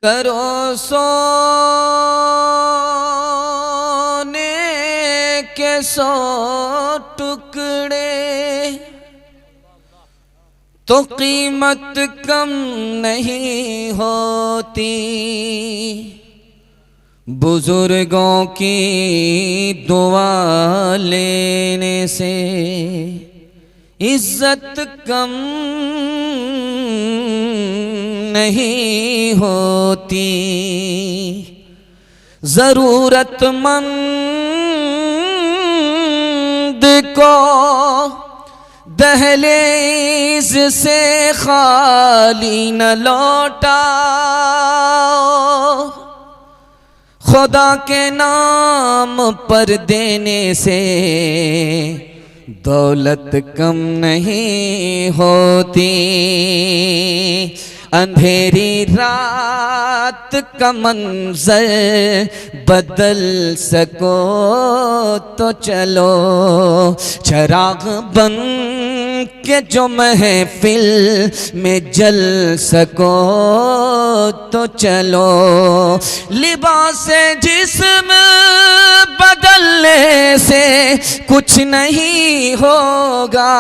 करो सोने के 100 टुकड़े तो कीमत कम नहीं होती। बुजुर्गों की दुआ लेने से इज्जत कम नहीं होती। जरूरतमंद को दहलीज से खाली न लौटाओ। खुदा के नाम पर देने से दौलत कम नहीं होती। अंधेरी रात का मंजर बदल सको तो चलो। चिराग बन के जो महफिल में जल सको तो चलो। लिबास जिस्म बदलने से कुछ नहीं होगा।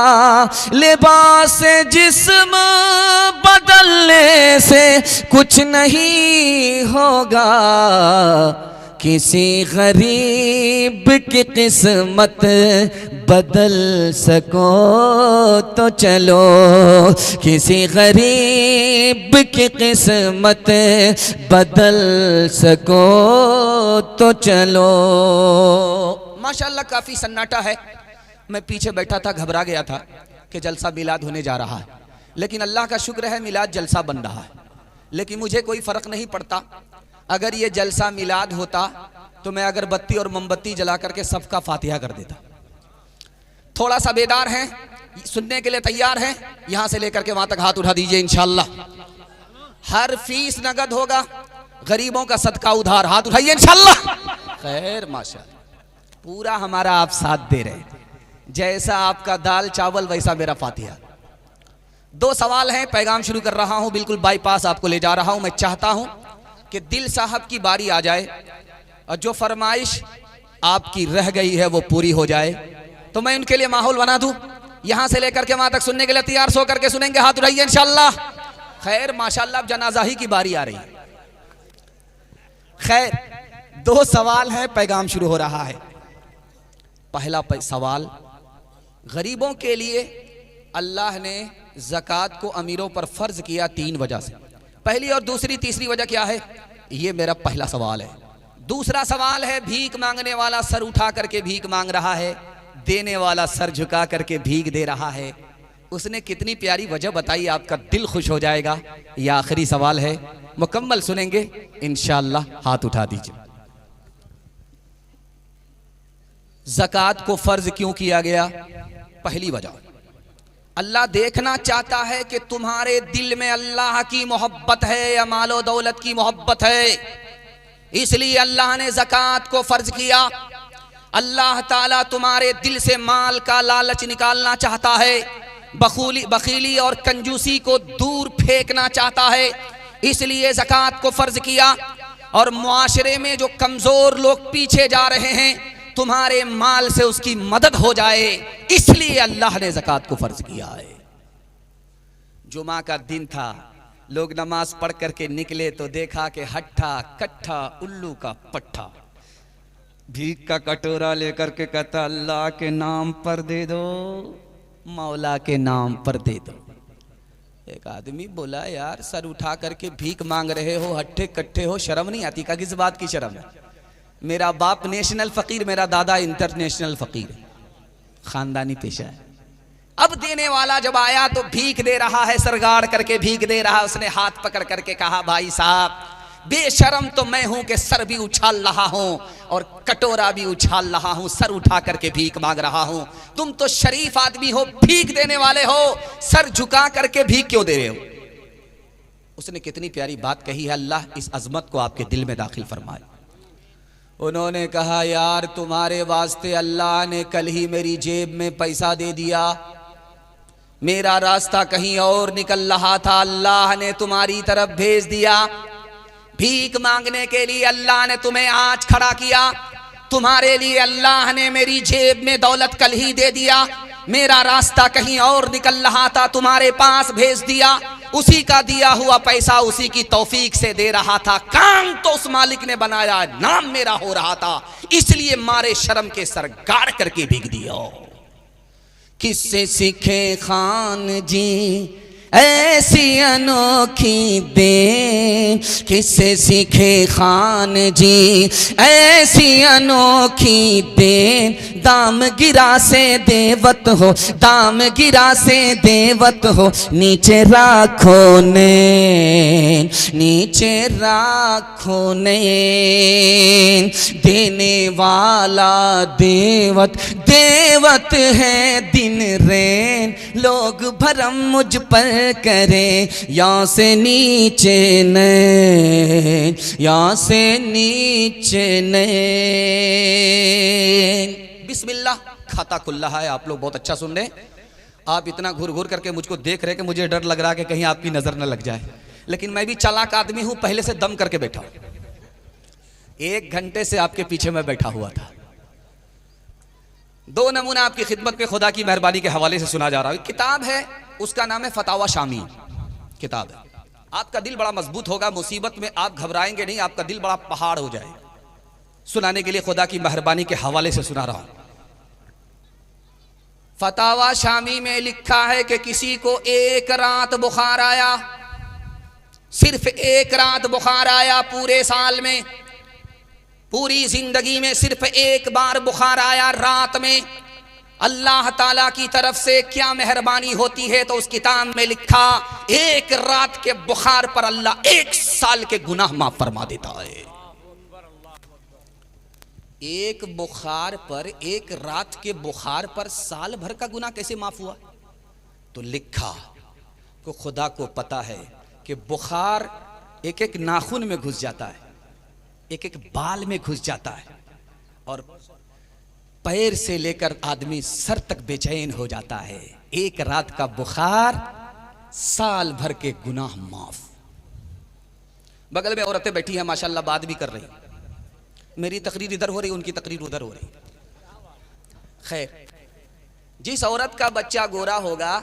लिबास जिस्म बदलने से कुछ नहीं होगा। किसी गरीब की किस्मत बदल सको तो चलो। किसी गरीब की किस्मत बदल सको तो चलो। माशाअल्लाह काफ़ी सन्नाटा है। मैं पीछे बैठा था, घबरा गया था कि जलसा मिलाद होने जा रहा है, लेकिन अल्लाह का शुक्र है मिलाद जलसा बन रहा है। लेकिन मुझे कोई फ़र्क नहीं पड़ता। अगर ये जलसा मिलाद होता तो मैं अगरबत्ती और मोमबत्ती जला करके सबका फातिहा कर देता। थोड़ा सा बेदार हैं, सुनने के लिए तैयार हैं? यहाँ से लेकर के वहाँ तक हाथ उठा दीजिए इंशाअल्लाह। हर फीस नगद होगा, गरीबों का सदका उधार। हाथ उठाइए इंशाअल्लाह। खैर माशाअल्लाह, पूरा हमारा आप साथ दे रहे हैं। जैसा आपका दाल चावल वैसा मेरा फातिहा। 2 सवाल हैं, पैगाम शुरू कर रहा हूँ, बिल्कुल बाईपास आपको ले जा रहा हूँ। मैं चाहता हूँ कि दिल साहब की बारी आ जाए और जो फरमाइश आपकी रह गई है वो पूरी हो जाए, तो मैं उनके लिए माहौल बना दूं। यहां से लेकर के वहां तक सुनने के लिए तैयार सो करके सुनेंगे। हाथ उठाइए इंशाअल्लाह। खैर माशाअल्लाह, अब जनाजा ही की बारी आ रही है। खैर 2 सवाल हैं, पैगाम शुरू हो रहा है। पहला सवाल, गरीबों के लिए अल्लाह ने ज़कात को अमीरों पर फर्ज किया 3 वजह से। पहली और दूसरी तीसरी वजह क्या है, ये मेरा पहला सवाल है। दूसरा सवाल है, भीख मांगने वाला सर उठा करके भीख मांग रहा है, देने वाला सर झुका करके भीख दे रहा है। उसने कितनी प्यारी वजह बताई, आपका दिल खुश हो जाएगा। यह आखिरी सवाल है, मुकम्मल सुनेंगे इंशाअल्लाह। हाथ उठा दीजिए। ज़कात को फर्ज क्यों किया गया? पहली वजह, अल्लाह देखना चाहता है कि तुम्हारे दिल में अल्लाह की मोहब्बत है या मालो दौलत की मोहब्बत है। इसलिए अल्लाह ने ज़कात को फर्ज किया। अल्लाह ताला तुम्हारे दिल से माल का लालच निकालना चाहता है, बखीली और कंजूसी को दूर फेंकना चाहता है। इसलिए ज़कात को फर्ज किया। और मुआशरे में जो कमज़ोर लोग पीछे जा रहे हैं, तुम्हारे माल से उसकी मदद हो जाए, इसलिए अल्लाह ने ज़कात को फर्ज किया है। जुमा का दिन था, लोग नमाज पढ़ करके निकले तो देखा कि हट्ठा कट्ठा उल्लू का पट्ठा भीख का कटोरा लेकर के कहता अल्लाह के नाम पर दे दो, मौला के नाम पर दे दो। एक आदमी बोला, यार सर उठा करके भीख मांग रहे हो, हट्ठे कट्ठे हो, शर्म नहीं आती? का किस बात की शर्म है? मेरा बाप नेशनल फ़कीर, मेरा दादा इंटरनेशनल फ़कीर है, ख़ानदानी पेशा है। अब देने वाला जब आया तो भीख दे रहा है, सरगाड़ करके भीख दे रहा है। उसने हाथ पकड़ करके कहा, भाई साहब बेशर्म तो मैं हूं कि सर भी उछाल रहा हूं और कटोरा भी उछाल रहा हूं, सर उठा करके भीख मांग रहा हूं। तुम तो शरीफ आदमी हो, भीख देने वाले हो, सर झुका करके भीख क्यों दे रहे हो? उसने कितनी प्यारी बात कही है। अल्लाह इस अजमत को आपके दिल में दाखिल फरमाए। उन्होंने कहा, यार तुम्हारे वास्ते अल्लाह ने कल ही मेरी जेब में पैसा दे दिया, मेरा रास्ता कहीं और निकल रहा था, अल्लाह ने तुम्हारी तरफ भेज दिया। भीख मांगने के लिए अल्लाह ने तुम्हें आज खड़ा किया। तुम्हारे लिए अल्लाह ने मेरी जेब में दौलत कल ही दे दिया। मेरा रास्ता कहीं और निकल रहा था, तुम्हारे पास भेज दिया। उसी का दिया हुआ पैसा उसी की तौफीक से दे रहा था। काम तो उस मालिक ने बनाया, नाम मेरा हो रहा था, इसलिए मारे शर्म के सर गाड़ करके भीग दिया। किससे सीखे खान जी ऐसी अनोखी देन, किससे सीखे खान जी ऐसी अनोखी देन। दाम गिरा से देवत हो, दाम गिरा से देवत हो, नीचे राखो ने, नीचे राखो ने। देने वाला देवत, देवत है दिन रैन। लोग भरम मुझ पर करे, यहाँ से नीचे नैन, यहाँ से नीचे नैन। बिस्मिल्लाह खाता खुल्ला है। आप लोग बहुत अच्छा सुन रहे हैं। आप इतना घूर घूर करके मुझको देख रहे कि मुझे डर लग रहा है कि कहीं आपकी नजर न लग जाए, लेकिन मैं भी चालाक आदमी हूं, पहले से दम करके बैठा हूं। 1 घंटे से आपके पीछे मैं बैठा हुआ था। 2 नमूना आपकी खिदमत में खुदा की मेहरबानी के हवाले से सुना जा रहा है। किताब है, उसका नाम है फतावा शामी किताब है। आपका दिल बड़ा मजबूत होगा, मुसीबत में आप घबराएंगे नहीं, आपका दिल बड़ा पहाड़ हो जाए। सुनाने के लिए खुदा की मेहरबानी के हवाले से सुना रहा हूं। फतावा शामी में लिखा है कि किसी को 1 रात बुखार आया, सिर्फ 1 रात बुखार आया पूरे साल में, पूरी जिंदगी में सिर्फ 1 बार बुखार आया रात में। अल्लाह ताला की तरफ से क्या मेहरबानी होती है, तो उस किताब में लिखा 1 रात के बुखार पर अल्लाह 1 साल के गुनाह माफ फरमा देता है। 1 बुखार पर, 1 रात के बुखार पर साल भर का गुनाह कैसे माफ हुआ? तो लिखा को खुदा को पता है कि बुखार एक एक नाखून में घुस जाता है, एक एक बाल में घुस जाता है, और पैर से लेकर आदमी सर तक बेचैन हो जाता है। 1 रात का बुखार, साल भर के गुनाह माफ। बगल में औरतें बैठी हैं माशाल्लाह, बात भी कर रही। मेरी तकरीर इधर हो रही, उनकी तकरीर उधर हो रही। खैर, जिस औरत का बच्चा गोरा होगा,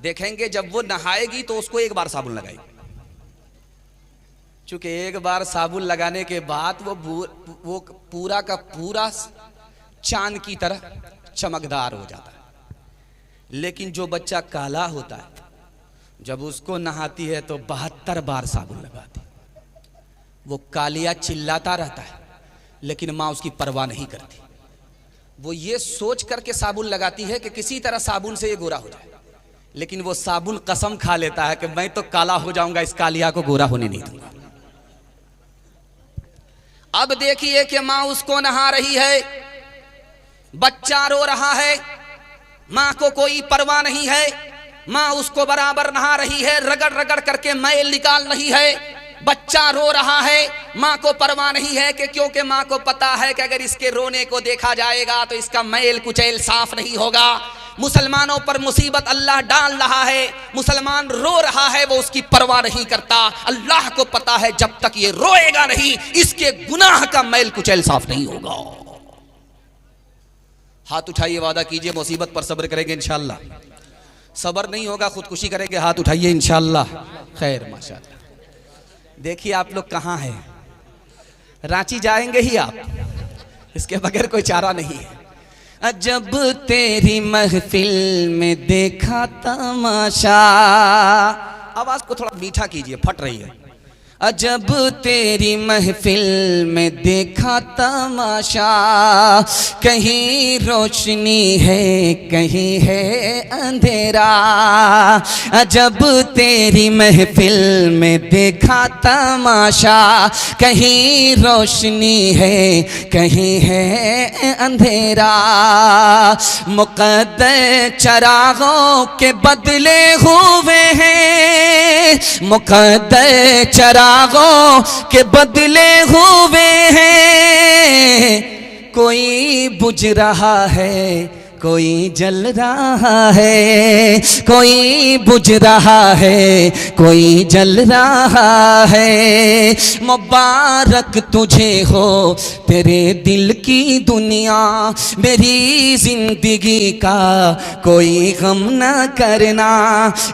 देखेंगे जब वो नहाएगी तो उसको 1 बार साबुन लगाएगी। चूंकि 1 बार साबुन लगाने के बाद वो पूरा का पूरा चांद की तरह चमकदार हो जाता है। लेकिन जो बच्चा काला होता है, जब उसको नहाती है तो 72 बार साबुन लगाती। वो कालिया चिल्लाता रहता है, लेकिन माँ उसकी परवाह नहीं करती। वो ये सोच करके साबुन लगाती है कि किसी तरह साबुन से ये गोरा हो जाए, लेकिन वो साबुन कसम खा लेता है कि मैं तो काला हो जाऊंगा, इस कालिया को गोरा होने नहीं दूंगा। अब देखिए कि माँ उसको नहा रही है, बच्चा रो रहा है, माँ को कोई परवाह नहीं है। माँ उसको बराबर नहा रही है, रगड़ रगड़ करके मैल निकाल रही है। बच्चा रो रहा है, माँ को परवाह नहीं है कि क्योंकि माँ को पता है कि अगर इसके रोने को देखा जाएगा तो इसका मैल कुचैल साफ नहीं होगा। मुसलमानों पर मुसीबत अल्लाह डाल रहा है, मुसलमान रो रहा है, वो उसकी परवाह नहीं करता। अल्लाह को पता है जब तक ये रोएगा नहीं, इसके गुनाह का मैल कुचैल साफ नहीं होगा। हाथ उठाइए, वादा कीजिए मुसीबत पर सब्र करेंगे इंशाअल्लाह। सब्र नहीं होगा खुदकुशी करेंगे, हाथ उठाइए इंशाअल्लाह। खैर माशाअल्लाह। देखिए आप लोग कहाँ हैं, रांची जाएंगे ही आप, इसके बगैर कोई चारा नहीं है। अजब तेरी महफिल में देखा तमाशा, आवाज को थोड़ा मीठा कीजिए, फट रही है। अजब तेरी महफिल में देखा तमाशा, कहीं रोशनी है कहीं है अंधेरा। अजब तेरी महफिल में देखा तमाशा, कहीं रोशनी है कहीं है अंधेरा। मुक़द्दर चरागों के बदले हुए हैं, मुक़द्दर चरागों के बदले हुए हैं। कोई बुझ रहा है कोई जल रहा है, कोई बुझ रहा है, कोई जल रहा है। मुबारक तुझे हो तेरे दिल की दुनिया, मेरी जिंदगी का कोई गम न करना।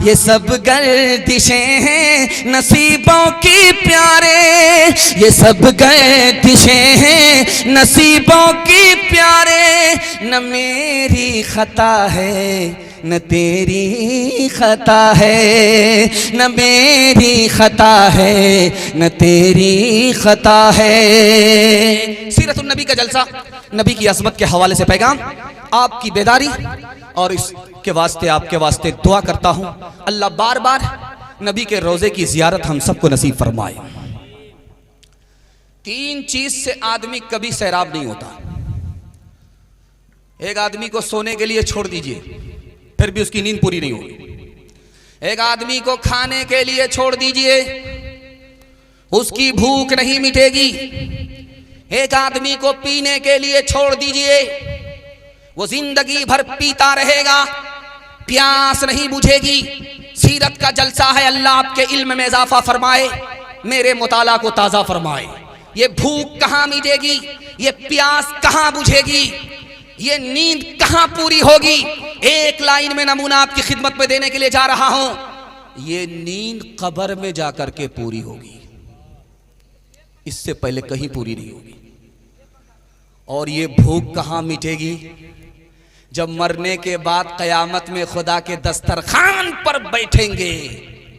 ये सब गर्दिशें हैं नसीबों की प्यारे, ये सब गर्दिशें हैं नसीबों की प्यारे। न मेरी खता है न तेरी खता है, न मेरी खता है न तेरी खता है। सीरतुन नबी का जलसा, नबी की अज़मत के हवाले से पैगाम, आपकी बेदारी और इसके वास्ते आपके वास्ते दुआ करता हूँ अल्लाह बार बार नबी के रोज़े की ज़ियारत हम सबको नसीब फरमाए। 3 चीज़ से आदमी कभी सैराब नहीं होता। एक आदमी को सोने के लिए छोड़ दीजिए फिर भी उसकी नींद पूरी नहीं होगी। एक आदमी को खाने के लिए छोड़ दीजिए उसकी भूख नहीं मिटेगी। एक आदमी को पीने के लिए छोड़ दीजिए वो जिंदगी भर पीता रहेगा, प्यास नहीं बुझेगी। सीरत का जलसा है, अल्लाह आपके इल्म में इजाफा फरमाए, मेरे मुताला को ताज़ा फरमाए। ये भूख कहाँ मिटेगी, ये प्यास कहाँ बुझेगी, ये नींद कहाँ पूरी होगी। एक लाइन में नमूना आपकी खिदमत में देने के लिए जा रहा हूं, ये नींद कब्र में जाकर के पूरी होगी, इससे पहले कहीं पूरी नहीं होगी। और ये भूख कहाँ मिटेगी, जब मरने के बाद कयामत में खुदा के दस्तरखान पर बैठेंगे,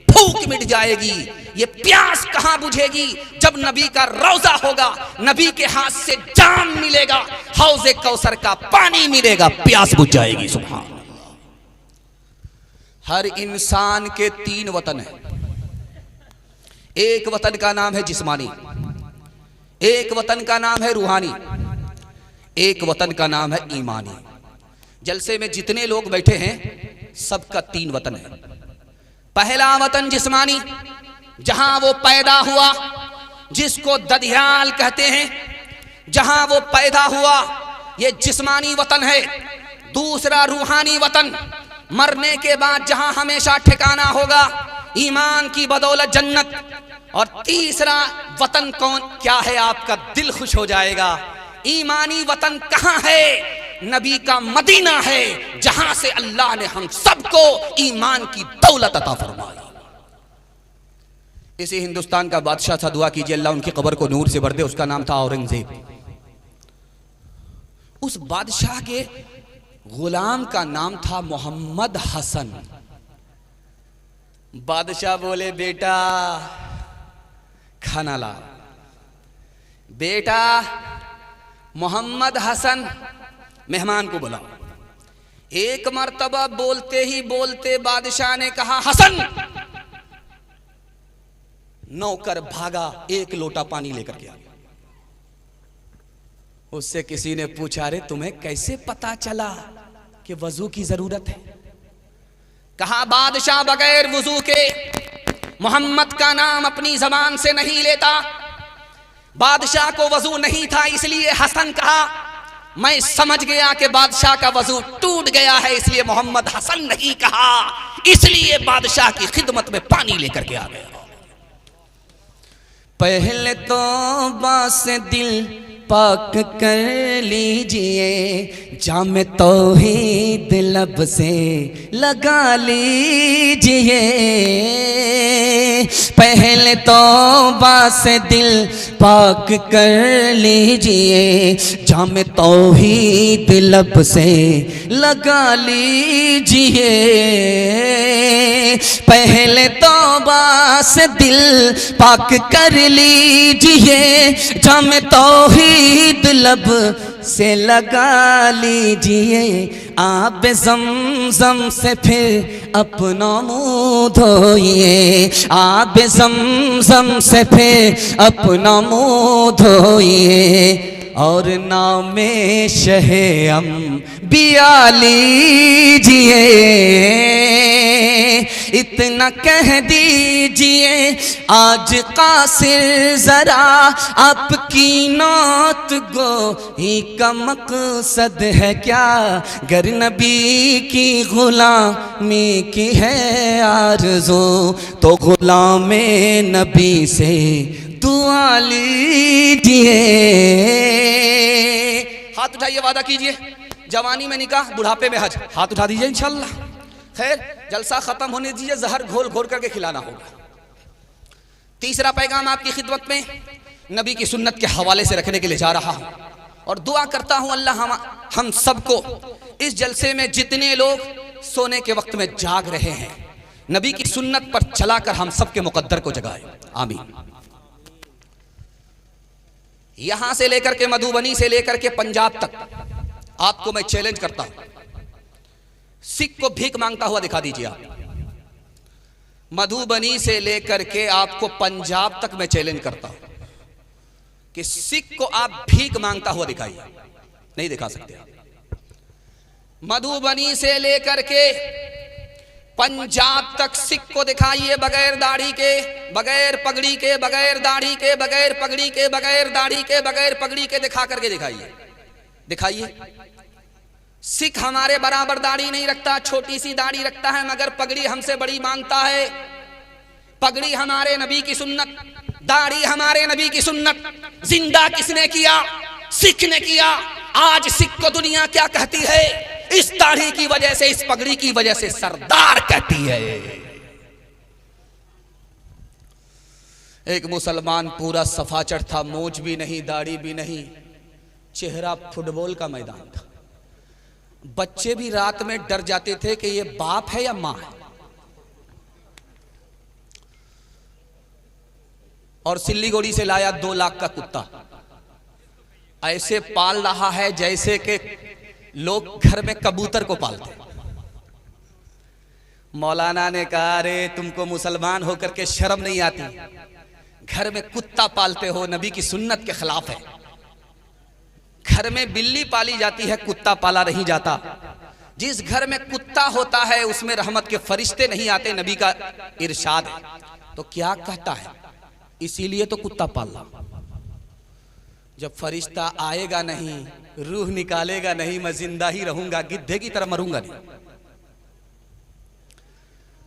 भूख मिट जाएगी। ये प्यास कहाँ बुझेगी, जब नबी का रोजा होगा, नबी के हाथ से जाम मिलेगा, हौज़े कौसर का पानी मिलेगा, प्यास बुझ जाएगी। सुभान अल्लाह। हर इंसान के 3 वतन है। एक वतन का नाम है जिस्मानी, एक वतन का नाम है रूहानी, एक वतन का नाम है ईमानी। जलसे में जितने लोग बैठे हैं सबका 3 वतन है। पहला वतन जिस्मानी, जहां वो पैदा हुआ, जिसको ददियाल कहते हैं, जहां वो पैदा हुआ, ये जिस्मानी वतन है। दूसरा रूहानी वतन, मरने के बाद जहां हमेशा ठिकाना होगा, ईमान की बदौलत जन्नत। और तीसरा वतन कौन क्या है, आपका दिल खुश हो जाएगा। ईमानी वतन कहां है, नबी का मदीना है, जहां से अल्लाह ने हम सबको ईमान की दौलत अता फरमाई। इसी हिंदुस्तान का बादशाह था, दुआ कीजिए अल्लाह उनकी कब्र को नूर से भर दे, उसका नाम था औरंगजेब। उस बादशाह के गुलाम का नाम था मोहम्मद हसन। बादशाह बोले बेटा खाना ला। बेटा मोहम्मद हसन मेहमान को बुलाओ। एक मर्तबा बोलते ही बोलते बादशाह ने कहा हसन। नौकर भागा, 1 लोटा पानी लेकर के आ गया। उससे किसी ने पूछा रे तुम्हें कैसे पता चला कि वजू की जरूरत है? कहा बादशाह बगैर वजू के मोहम्मद का नाम अपनी जबान से नहीं लेता। बादशाह को वजू नहीं था, इसलिए हसन कहा। मैं समझ गया कि बादशाह का वजू टूट गया है, इसलिए मोहम्मद हसन नहीं कहा, इसलिए बादशाह की खिदमत में पानी लेकर के आ गया। पहले तो बास दिल पाक कर लीजिए, जाम तौहीद लब से लगा लीजिए। पहले तो बास दिल पाक कर लीजिए, जाम तौहीद लब से लगा लीजिए। पहले तो बास दिल पाक कर लीजिए, जाम तौहीद लब से लगा लीजिए। आप ज़मज़म से फिर अपना मुँह धोइए, आप ज़मज़म से फिर अपना मुँह धोइए। और नामे शहे अंबिया लीजिए। इतना कह दीजिए आज कासिर जरा आपकी नात गो ही का मकसद है क्या। गर नबी की गुलामी की है आरज़ू तो गुलामे नबी से दुआ लीजिए। हाथ उठाइए, वादा कीजिए, जवानी में निकाह, बुढ़ापे में हज। हाथ उठा दीजिए इंशाल्लाह। खैर, जलसा खत्म होने दीजिए, जहर घोल घोल करके खिलाना होगा। तीसरा पैगाम आपकी खिदमत में नबी की सुन्नत के हवाले से रखने के लिए जा रहा हूं और दुआ करता हूं अल्लाह हम सबको इस जलसे में जितने लोग सोने के वक्त में जाग रहे हैं नबी की सुन्नत पर चलाकर हम सबके मुकद्दर को जगाए, आमीन। यहां से लेकर के मधुबनी से लेकर के पंजाब तक आपको मैं चैलेंज करता हूं, सिख को भीख मांगता हुआ दिखा दीजिए आप। मधुबनी से लेकर के आपको पंजाब तक मैं चैलेंज करता हूं कि सिख को आप भीख मांगता हुआ दिखाइए। नहीं दिखा सकते आप। मधुबनी से लेकर के पंजाब तक सिख को दिखाइए बगैर दाढ़ी के, बगैर पगड़ी के, बगैर दाढ़ी के, बगैर पगड़ी के, बगैर दाढ़ी के, बगैर पगड़ी के दिखा करके दिखाइए, दिखाइए। सिख हमारे बराबर दाढ़ी नहीं रखता, छोटी सी दाढ़ी रखता है, मगर पगड़ी हमसे बड़ी मांगता है। पगड़ी हमारे नबी की सुन्नत, दाढ़ी हमारे नबी की सुन्नत। जिंदा किसने किया? सिख ने किया। आज सिख को दुनिया क्या कहती है? इस दाढ़ी की वजह से, इस पगड़ी की वजह से सरदार कहती है। एक मुसलमान पूरा सफाचट था, मूंछ भी नहीं, दाढ़ी भी नहीं, चेहरा फुटबॉल का मैदान था। बच्चे भी रात में डर जाते थे कि ये बाप है या मां है। और सिल्लीगुड़ी से लाया 2 लाख का कुत्ता, ऐसे पाल रहा है जैसे कि लोग घर में कबूतर को पालते। मौलाना ने कहा, अरे तुमको मुसलमान होकर के शर्म नहीं आती? घर में कुत्ता पालते हो, नबी की सुन्नत के खिलाफ है। घर में बिल्ली पाली जाती है, कुत्ता पाला नहीं जाता। जिस घर में कुत्ता होता है उसमें रहमत के फरिश्ते नहीं आते, नबी का इरशाद है। तो क्या कहता है? इसीलिए तो कुत्ता पाला। जब फरिश्ता आएगा नहीं, रूह निकालेगा नहीं, मैं जिंदा ही रहूंगा, गिद्धे की तरह मरूंगा नहीं।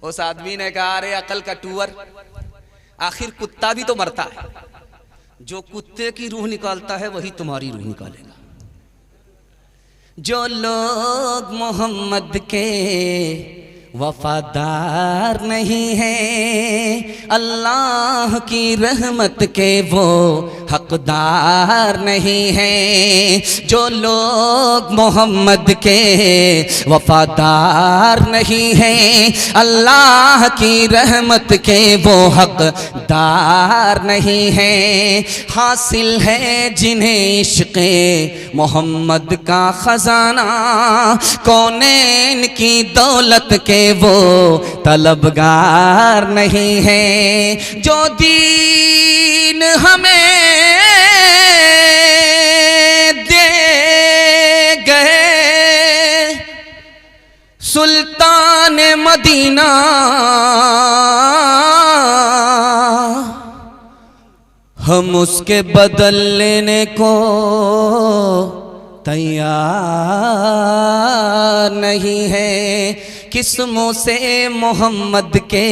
उस आदमी ने कहा, अरे अकल का टूअर, आखिर कुत्ता भी तो मरता है। जो कुत्ते की रूह निकालता है वही तुम्हारी रूह निकालेगा। जो लोग मोहम्मद के वफादार नहीं हैं, अल्लाह की रहमत के वो हकदार नहीं हैं। जो लोग मोहम्मद के वफादार नहीं हैं, अल्लाह की रहमत के वो हकदार नहीं हैं। हासिल है जिन्हें इश्क़े मोहम्मद का खजाना, कौनैन की दौलत के वो तलबगार नहीं है। जो दीन हमें दे गए सुल्तान मदीना, हम उसके बदल लेने को तैयार नहीं है। किस्मों से मोहम्मद के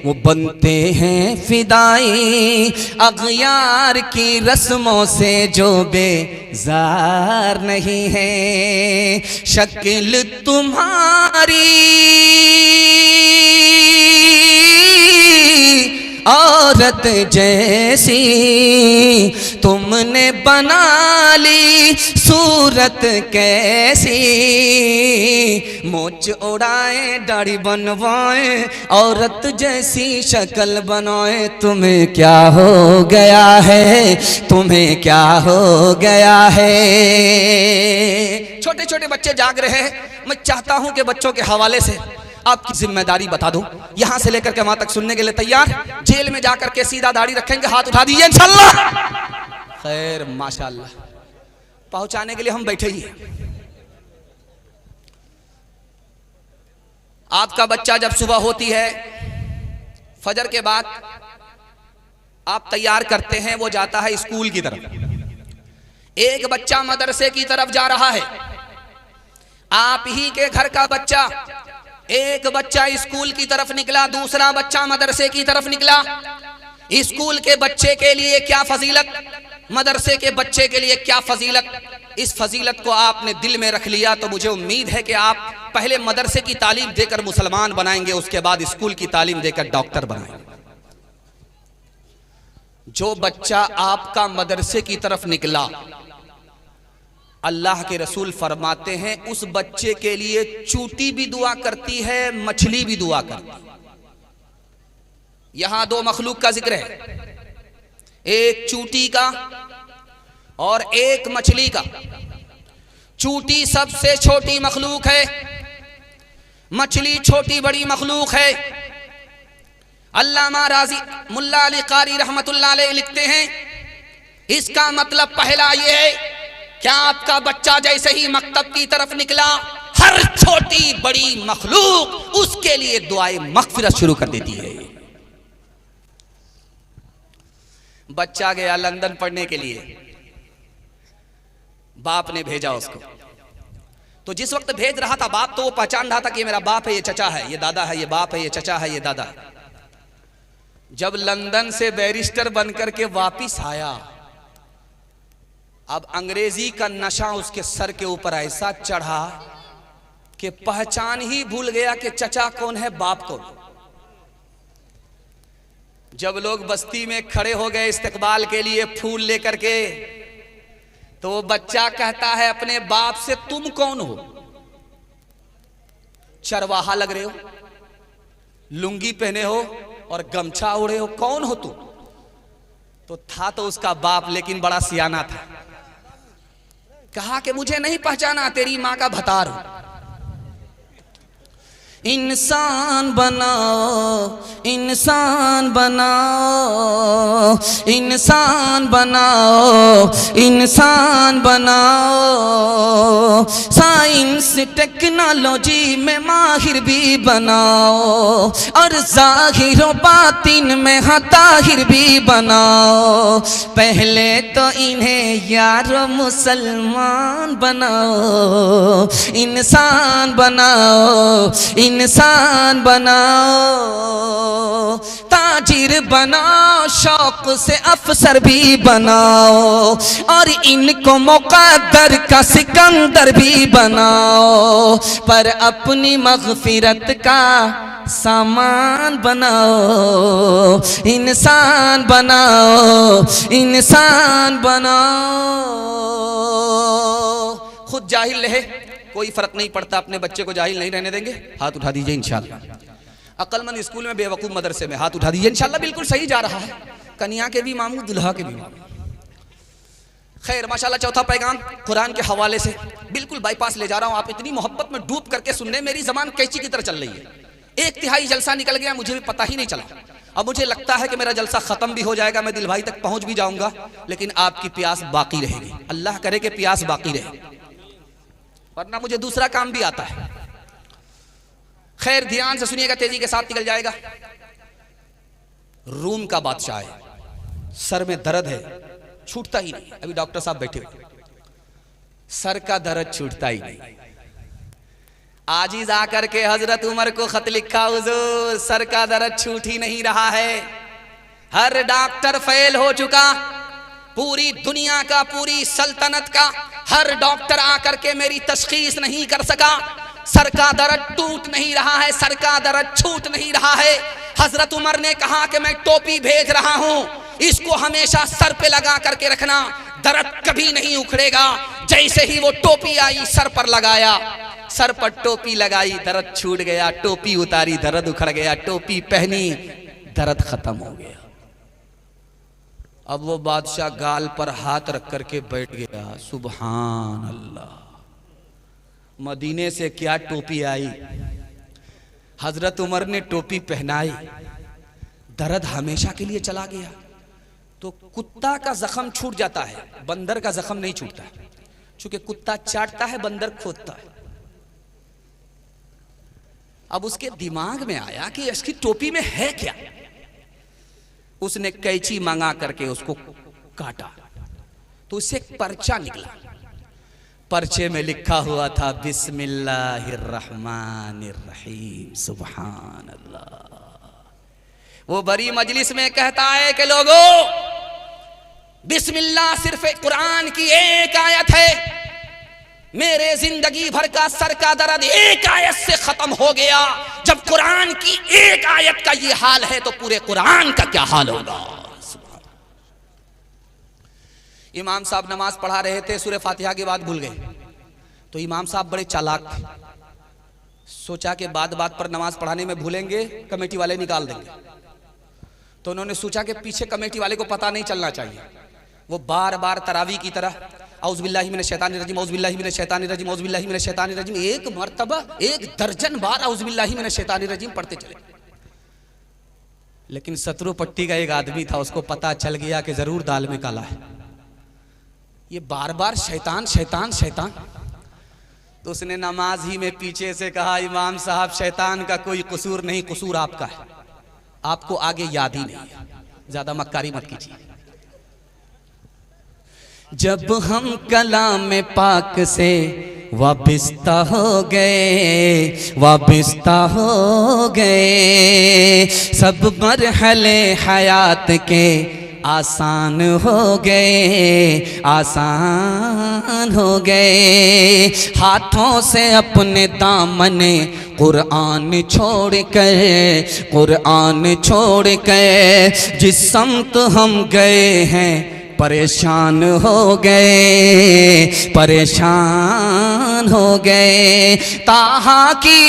वो बनते हैं फिदाई, अग़यार की रस्मों से जो बेजार नहीं है। शक्ल तुम्हारी औरत जैसी तुमने बना ली, सूरत कैसी। मोच उड़ाए, दाढ़ी बनवाए, औरत जैसी शक्ल बनाए। तुम्हें क्या हो गया है? तुम्हें क्या हो गया है? छोटे छोटे बच्चे जाग रहे हैं। मैं चाहता हूं कि बच्चों के हवाले से आपकी जिम्मेदारी बता दूं। यहां से लेकर के वहां तक सुनने के लिए तैयार? जेल में जाकर के सीधा दाढ़ी रखेंगे, हाथ उठा दीजिए इंशाल्लाह। खैर, माशाल्लाह, पहुंचाने के लिए हम बैठे ही हैं। आपका बच्चा जब सुबह होती है, फजर के बाद आप तैयार करते हैं, वो जाता है स्कूल की तरफ। एक बच्चा मदरसे की तरफ जा रहा है, आप ही के घर का बच्चा। एक बच्चा स्कूल की तरफ निकला, दूसरा बच्चा मदरसे की तरफ निकला। स्कूल के बच्चे के लिए क्या फजीलत, मदरसे के बच्चे के लिए क्या फजीलत। इस फजीलत को आपने दिल में रख लिया तो मुझे उम्मीद है कि आप पहले मदरसे की तालीम देकर मुसलमान बनाएंगे, उसके बाद स्कूल की तालीम देकर डॉक्टर बनाएंगे। जो बच्चा आपका मदरसे की तरफ निकला, अल्लाह के रसूल फरमाते हैं उस बच्चे के लिए चूंटी भी दुआ करती है, मछली भी दुआ करती है। यहां दो मखलूक का जिक्र है, एक चूंटी का और एक मछली का। चूंटी सबसे छोटी मखलूक है, मछली छोटी बड़ी मखलूक है। अल्लामा राजी मुल्ला अली कारी रहमतुल्लाह अलैह लिखते हैं, इसका मतलब पहला यह है क्या आपका बच्चा जैसे ही मकतब की तरफ निकला, हर छोटी बड़ी मखलूक उसके लिए दुआए मगफिरत शुरू कर देती है। बच्चा गया लंदन पढ़ने के लिए, बाप ने भेजा उसको। तो जिस वक्त भेज रहा था बाप, तो वो पहचान रहा था कि ये मेरा बाप है, ये चचा है, ये दादा है, ये बाप है, ये चचा है, ये दादा है। जब लंदन से बैरिस्टर बनकर के वापिस आया, अब अंग्रेजी का नशा उसके सर के ऊपर ऐसा चढ़ा कि पहचान ही भूल गया कि चचा कौन है, बाप कौन। जब लोग बस्ती में खड़े हो गए इस्तकबाल के लिए फूल लेकर के, तो वो बच्चा कहता है अपने बाप से, तुम कौन हो? चरवाहा लग रहे हो, लुंगी पहने हो और गमछा ओढ़े हो, कौन हो तुम? तो था तो उसका बाप, लेकिन बड़ा सियाना था। कहा कि मुझे नहीं पहचाना, तेरी मां का भतार हूं। इंसान बनाओ, इंसान बनाओ, इंसान बनाओ, इंसान बनाओ, साइंस टेक्नोलॉजी में माहिर भी बनाओ, और जाहिर व बातिन में ताहिर भी बनाओ। पहले तो इन्हें यार मुसलमान बनाओ, इंसान बनाओ, इंसान बनाओ, ताजिर बनाओ, शौक से अफसर भी बनाओ, और इनको मुक़द्दर का सिकंदर भी बनाओ, पर अपनी मग़फ़िरत का सामान बनाओ, इंसान बनाओ, इंसान बनाओ। खुद जाहिल रहे कोई फर्क नहीं पड़ता, अपने बच्चे को जाहिल नहीं रहने देंगे। हाथ उठा दीजिए इंशाल्लाह। अक्लमंद स्कूल में, बेवकूफ मदरसे में, हाथ उठा दीजिए इंशाल्लाह। बिल्कुल सही जा रहा है, कन्या के भी मामू, दुल्हा के भी मामू। खैर माशाल्लाह, चौथा पैगाम कुरान के हवाले से बिल्कुल बाईपास ले जा रहा हूँ। आप इतनी मोहब्बत में डूब करके सुनने, मेरी जबान कैंची की तरह चल रही है। 1/3 जलसा निकल गया, मुझे भी पता ही नहीं चला। अब मुझे लगता है कि मेरा जलसा खत्म भी हो जाएगा, मैं दिल भाई तक पहुंच भी जाऊंगा, लेकिन आपकी प्यास बाकी रहेगी। अल्लाह करे कि प्यास बाकी रहे, वरना मुझे दूसरा काम भी आता है। खैर ध्यान से सुनिएगा, तेजी के साथ निकल जाएगा। रूम का बादशाह है, सर में दर्द है, छूटता ही नहीं। अभी डॉक्टर साहब बैठे हुए, सर का दर्द छूटता ही नहीं। आजिज आकर के हजरत उमर को खत लिखा, हुजूर सर का दर्द छूट ही नहीं रहा है, हर डॉक्टर फेल हो चुका, पूरी दुनिया का, पूरी सल्तनत का हर डॉक्टर आकर के मेरी तशखीस नहीं कर सका, सर का दर्द टूट नहीं रहा है, सर का दर्द छूट नहीं रहा है। हजरत उमर ने कहा कि मैं टोपी भेज रहा हूं, इसको हमेशा सर पे लगा करके रखना, दर्द कभी नहीं उखड़ेगा। जैसे ही वो टोपी आई, सर पर लगाया, सर पर टोपी लगाई, दर्द छूट गया, टोपी उतारी, दर्द उखड़ गया, टोपी पहनी, दर्द खत्म हो गया। अब वो बादशाह गाल पर हाथ रख करके बैठ गया। सुभान अल्लाह, मदीने से क्या टोपी आई, हजरत उमर ने टोपी पहनाई, दर्द हमेशा के लिए चला गया। तो कुत्ता का जख्म छूट जाता है, बंदर का जख्म नहीं छूटता, क्योंकि कुत्ता चाटता है, बंदर खोदता है। अब उसके दिमाग में आया कि इसकी टोपी में है क्या। उसने कैंची मंगा करके उसको काटा तो उससे एक पर्चा निकला। पर्चे में लिखा हुआ था बिस्मिल्लाहिर्रहमानिर्रहीम। सुभान अल्लाह। वो बड़ी मजलिस में कहता है कि लोगों, बिस्मिल्लाह सिर्फ कुरान की एक आयत है। मेरे जिंदगी भर का सर का दर्द एक आयत से खत्म हो गया। जब कुरान की एक आयत का ये हाल है तो पूरे कुरान का क्या हाल होगा। इमाम साहब नमाज पढ़ा रहे थे, सूरह फातिहा के बाद भूल गए। तो इमाम साहब बड़े चालाक थे, सोचा कि बात बात पर नमाज पढ़ाने में भूलेंगे, कमेटी वाले निकाल देंगे। तो उन्होंने सोचा कि पीछे कमेटी वाले को पता नहीं चलना चाहिए। वो बार बार तरावी की तरह औज़ुबिल्लाहि मिनश शैतानिर रजीम, औज़ुबिल्लाहि मिनश शैतानिर रजीम, औज़ुबिल्लाहि मिनश शैतानिर रजीम, एक मर्तबा 1 दर्जन बार औज़ुबिल्लाहि मिनश शैतानिर रजीम पढ़ते चले। लेकिन सतरू पट्टी का एक आदमी था, उसको पता चल गया कि जरूर दाल में काला है, ये बार बार शैतान शैतान शैतान। तो उसने नमाज ही में पीछे से कहा, इमाम साहब शैतान का कोई कसूर नहीं, कसूर आपका है, आपको आगे याद ही नहीं है, ज्यादा मक्कारी मत कीजिए। जब हम कलाम पाक से वाबिस्ता हो गए, वाबिस्ता हो गए, सब मरहले हयात के आसान हो गए, आसान हो गए। हाथों से अपने दामने कुरान छोड़ कर, कुरान छोड़ कर जिस समत हम गए हैं परेशान हो गए, परेशान हो गए। ताहा की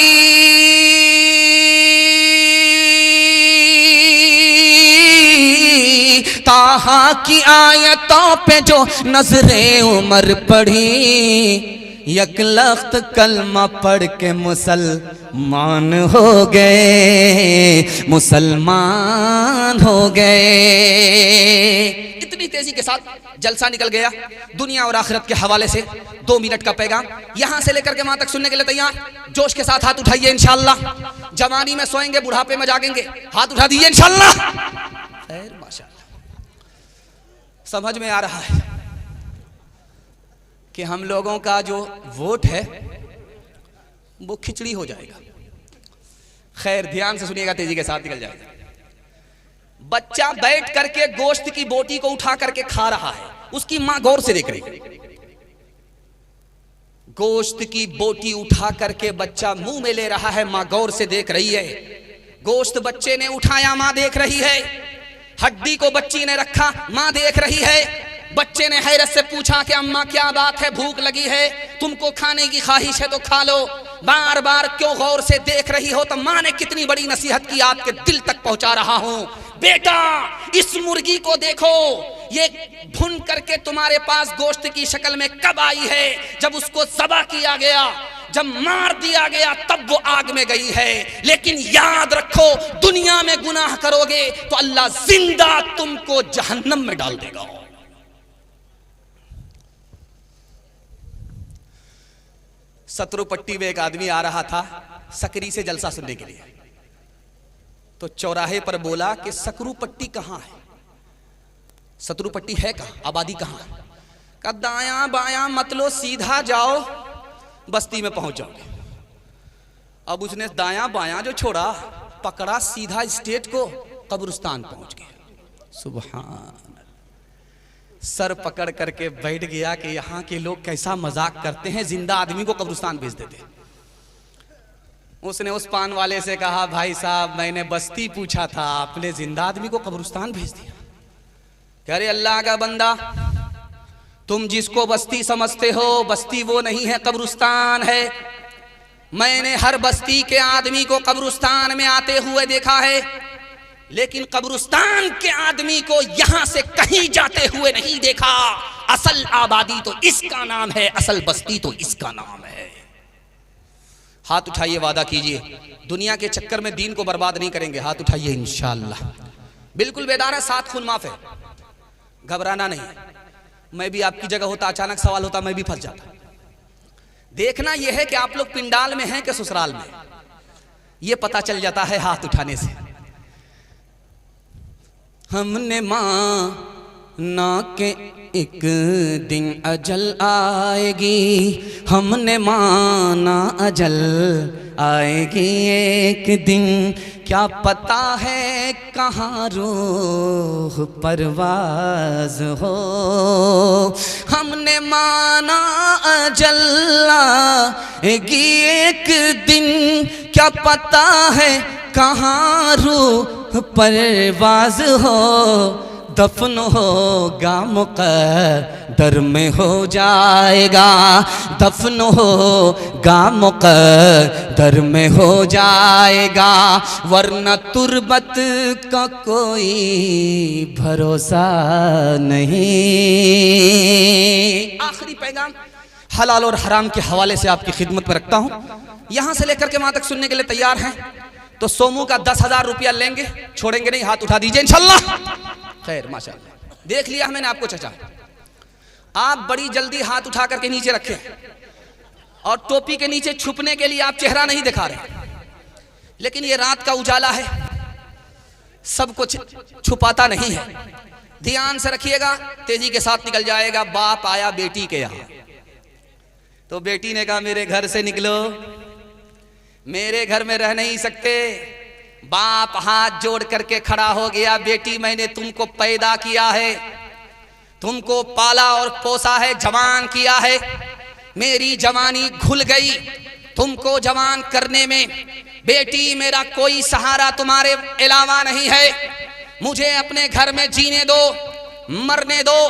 ताहा की आयतों पे जो नजरे उमर पढ़ी, यकलख्त कलमा पढ़ के मुसलमान हो गए, मुसलमान हो गए। इतनी तेजी के साथ जलसा निकल गया। दुनिया और आखिरत के हवाले से 2 मिनट का पैगाम यहां से लेकर के वहां तक सुनने के लिए तैयार? जोश के साथ हाथ उठाइए इंशाअल्लाह। जवानी में सोएंगे, बुढ़ापे में जागेंगे। हाथ उठा दीजिए इंशाअल्लाह। खैर माशाअल्लाह। समझ में आ रहा है कि हम लोगों का जो वोट है वो खिचड़ी हो जाएगा। खैर ध्यान से सुनिएगा, तेजी के साथ निकल जाएगा। बच्चा बैठ करके गोश्त की बोटी को उठा करके खा रहा है, उसकी मां गौर से देख रही है। गोश्त की बोटी उठा करके बच्चा मुंह में ले रहा है, मां गौर से देख रही है। गोश्त बच्चे ने उठाया, मां देख रही है। हड्डी को बच्ची ने रखा, मां देख रही है। बच्चे ने हैरत से पूछा कि अम्मा क्या बात है, भूख लगी है, तुमको खाने की ख्वाहिश है तो खा लो, बार बार क्यों गौर से देख रही हो? तो मां ने कितनी बड़ी नसीहत की, आपके दिल तक पहुंचा रहा हूं। बेटा इस मुर्गी को देखो, ये भुन करके तुम्हारे पास गोश्त की शक्ल में कब आई है? जब उसको ज़बह किया गया, जब मार दिया गया तब वो आग में गई है। लेकिन याद रखो, दुनिया में गुनाह करोगे तो अल्लाह जिंदा तुमको जहन्नम में डाल देगा। सतरुपट्टी में एक आदमी आ रहा था सकरी से जलसा सुनने के लिए। तो चौराहे पर बोला कि सकरूपट्टी कहां है? सतरुपट्टी है कहां? आबादी कहां है? का दायां बायां मत लो, सीधा जाओ, बस्ती में पहुंच जाओगे। अब उसने दायां बायां जो छोड़ा, पकड़ा सीधा स्टेट को, कब्रिस्तान पहुंच गया। सुभान। सर पकड़ करके बैठ गया कि यहाँ के लोग कैसा मजाक करते हैं, जिंदा आदमी को कब्रिस्तान भेज देते। उसने उस पान वाले से कहा, भाई साहब मैंने बस्ती पूछा था, आपने जिंदा आदमी को कब्रिस्तान भेज दिया। कह रहे अल्लाह का बंदा, तुम जिसको बस्ती समझते हो, बस्ती वो नहीं है, कब्रिस्तान है। मैंने हर बस्ती के आदमी को कब्रिस्तान में आते हुए देखा है, लेकिन कब्रिस्तान के आदमी को यहां से कहीं जाते हुए नहीं देखा। असल आबादी तो इसका नाम है, असल बस्ती तो इसका नाम है। हाथ उठाइए, वादा कीजिए दुनिया के चक्कर में दीन को बर्बाद नहीं करेंगे। हाथ उठाइए इंशाअल्लाह। बिल्कुल बेदार है, 7 खून माफ है, घबराना नहीं। मैं भी आपकी जगह होता, अचानक सवाल होता, मैं भी फंस जाता। देखना यह है कि आप लोग पिंडाल में हैं कि ससुराल में। ये पता चल जाता है हाथ उठाने से। हमने माना के एक दिन अजल आएगी, हमने माना अजल आएगी एक दिन, क्या पता है कहाँ रूह परवाज हो। हमने माना अजल आएगी एक दिन, क्या पता है कहाँ रूह परवाज हो। दफन होगा मुक़द्दर में हो जाएगा, दफन होगा मुक़द्दर में हो जाएगा, वरना तुरबत का कोई भरोसा नहीं। आखिरी पैगाम हलाल और हराम के हवाले से आपकी खिदमत में रखता हूँ। यहाँ से लेकर के वहाँ तक सुनने के लिए तैयार हैं तो सोमू का 10,000 रुपया लेंगे, छोड़ेंगे नहीं, हाथ उठा दीजिए इंशाल्लाह। खैर माशाल्लाह, देख लिया मैंने आपको चाचा। आप बड़ी जल्दी हाथ उठा करके नीचे रखें और टोपी के नीचे छुपने के लिए आप चेहरा नहीं दिखा रहे, लेकिन ये रात का उजाला है, सब कुछ छुपाता नहीं है। ध्यान से रखिएगा, तेजी के साथ निकल जाएगा। बाप आया बेटी के यहाँ तो बेटी ने कहा मेरे घर से निकलो, मेरे घर में रह नहीं सकते। बाप हाथ जोड़ करके खड़ा हो गया, बेटी मैंने तुमको पैदा किया है, तुमको पाला और पोसा है, जवान किया है, मेरी जवानी घुल गई तुमको जवान करने में। बेटी मेरा कोई सहारा तुम्हारे अलावा नहीं है, मुझे अपने घर में जीने दो, मरने दो।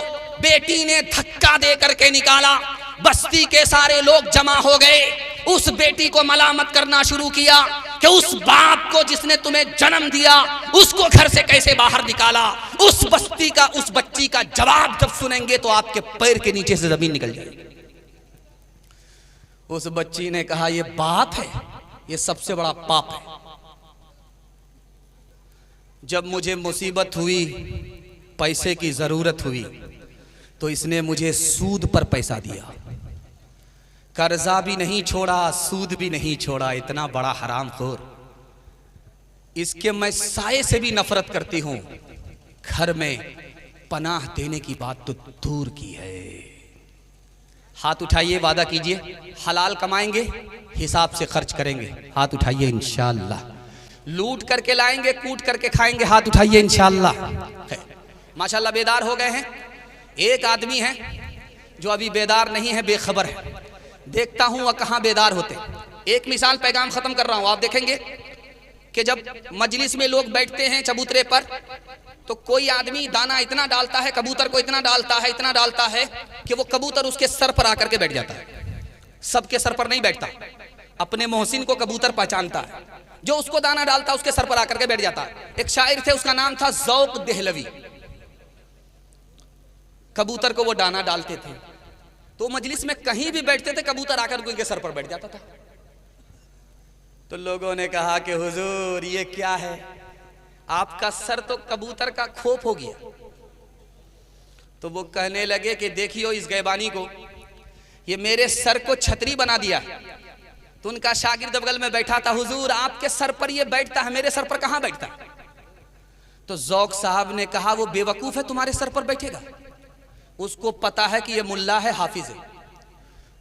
बेटी ने धक्का दे करके निकाला, बस्ती के सारे लोग जमा हो गए, उस बेटी को मलामत करना शुरू किया कि उस बाप को जिसने तुम्हें जन्म दिया उसको घर से कैसे बाहर निकाला। उस बस्ती का, उस बच्ची का जवाब जब सुनेंगे तो आपके पैर के नीचे से जमीन निकल जाएगी। उस बच्ची ने कहा ये बाप है, ये सबसे बड़ा पाप है। जब मुझे मुसीबत हुई, पैसे की जरूरत हुई, तो इसने मुझे सूद पर पैसा दिया, कर्जा भी नहीं छोड़ा, सूद भी नहीं छोड़ा। इतना बड़ा हरामखोर, इसके मैं साये से भी नफरत करती हूं, घर में पनाह देने की बात तो दूर की है। हाथ उठाइए, वादा कीजिए हलाल कमाएंगे, हिसाब से खर्च करेंगे। हाथ उठाइए इंशाअल्लाह। लूट करके लाएंगे, कूट करके खाएंगे। हाथ उठाइए इंशाअल्लाह। माशाअल्लाह बेदार हो गए हैं। एक आदमी है जो अभी बेदार नहीं है, बेखबर है। देखता हूं वह कहां बेदार होते। एक मिसाल, पैगाम खत्म कर रहा हूं। आप देखेंगे कि जब मजलिस में लोग बैठते हैं चबूतरे पर, तो कोई आदमी दाना इतना डालता है, कबूतर को इतना डालता है, इतना डालता है कि वो कबूतर उसके सर पर आकर के बैठ जाता है। सबके सर पर नहीं बैठता, अपने मोहसिन को कबूतर पहचानता है, जो उसको दाना डालता है उसके सर पर आकर के बैठ जाता है। एक शायर थे, उसका नाम था ज़ौक़ देहलवी। कबूतर को वो दाना डालते थे, तो मजलिस में कहीं भी बैठते थे, कबूतर आकर उनके सर पर बैठ जाता था। तो लोगों ने कहा कि हुजूर ये क्या है, आपका सर तो कबूतर का खोप हो गया। तो वो कहने लगे कि देखियो इस गैबानी को, ये मेरे सर को छतरी बना दिया। तो उनका शागिर्द बगल में बैठा था, हुजूर आपके सर पर ये बैठता है, मेरे सर पर कहां बैठता। तो ज़ौक़ साहब ने कहा वो बेवकूफ है, तुम्हारे सर पर बैठेगा। उसको पता है कि ये मुल्ला है, हाफिज है,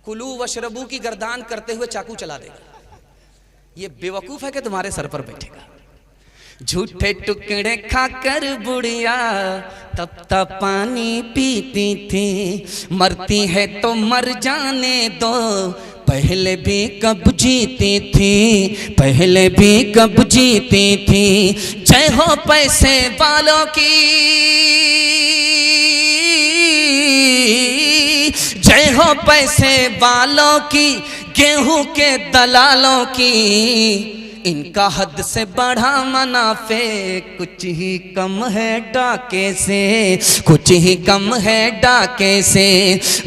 कुलू वशरबू की गर्दान करते हुए चाकू चला देगा। ये बेवकूफ है कि तुम्हारे सर पर बैठेगा। झूठे टुकड़े खाकर बुढ़िया तब तक पानी पीती थी, मरती है तो मर जाने दो, पहले भी कब जीती थी, पहले भी कब जीती थी। जय हो पैसे वालों की, जय हो पैसे वालों की, गेहूं के दलालों की, इनका हद से बढ़ा मुनाफे कुछ ही कम है डाके से, कुछ ही कम है डाके से।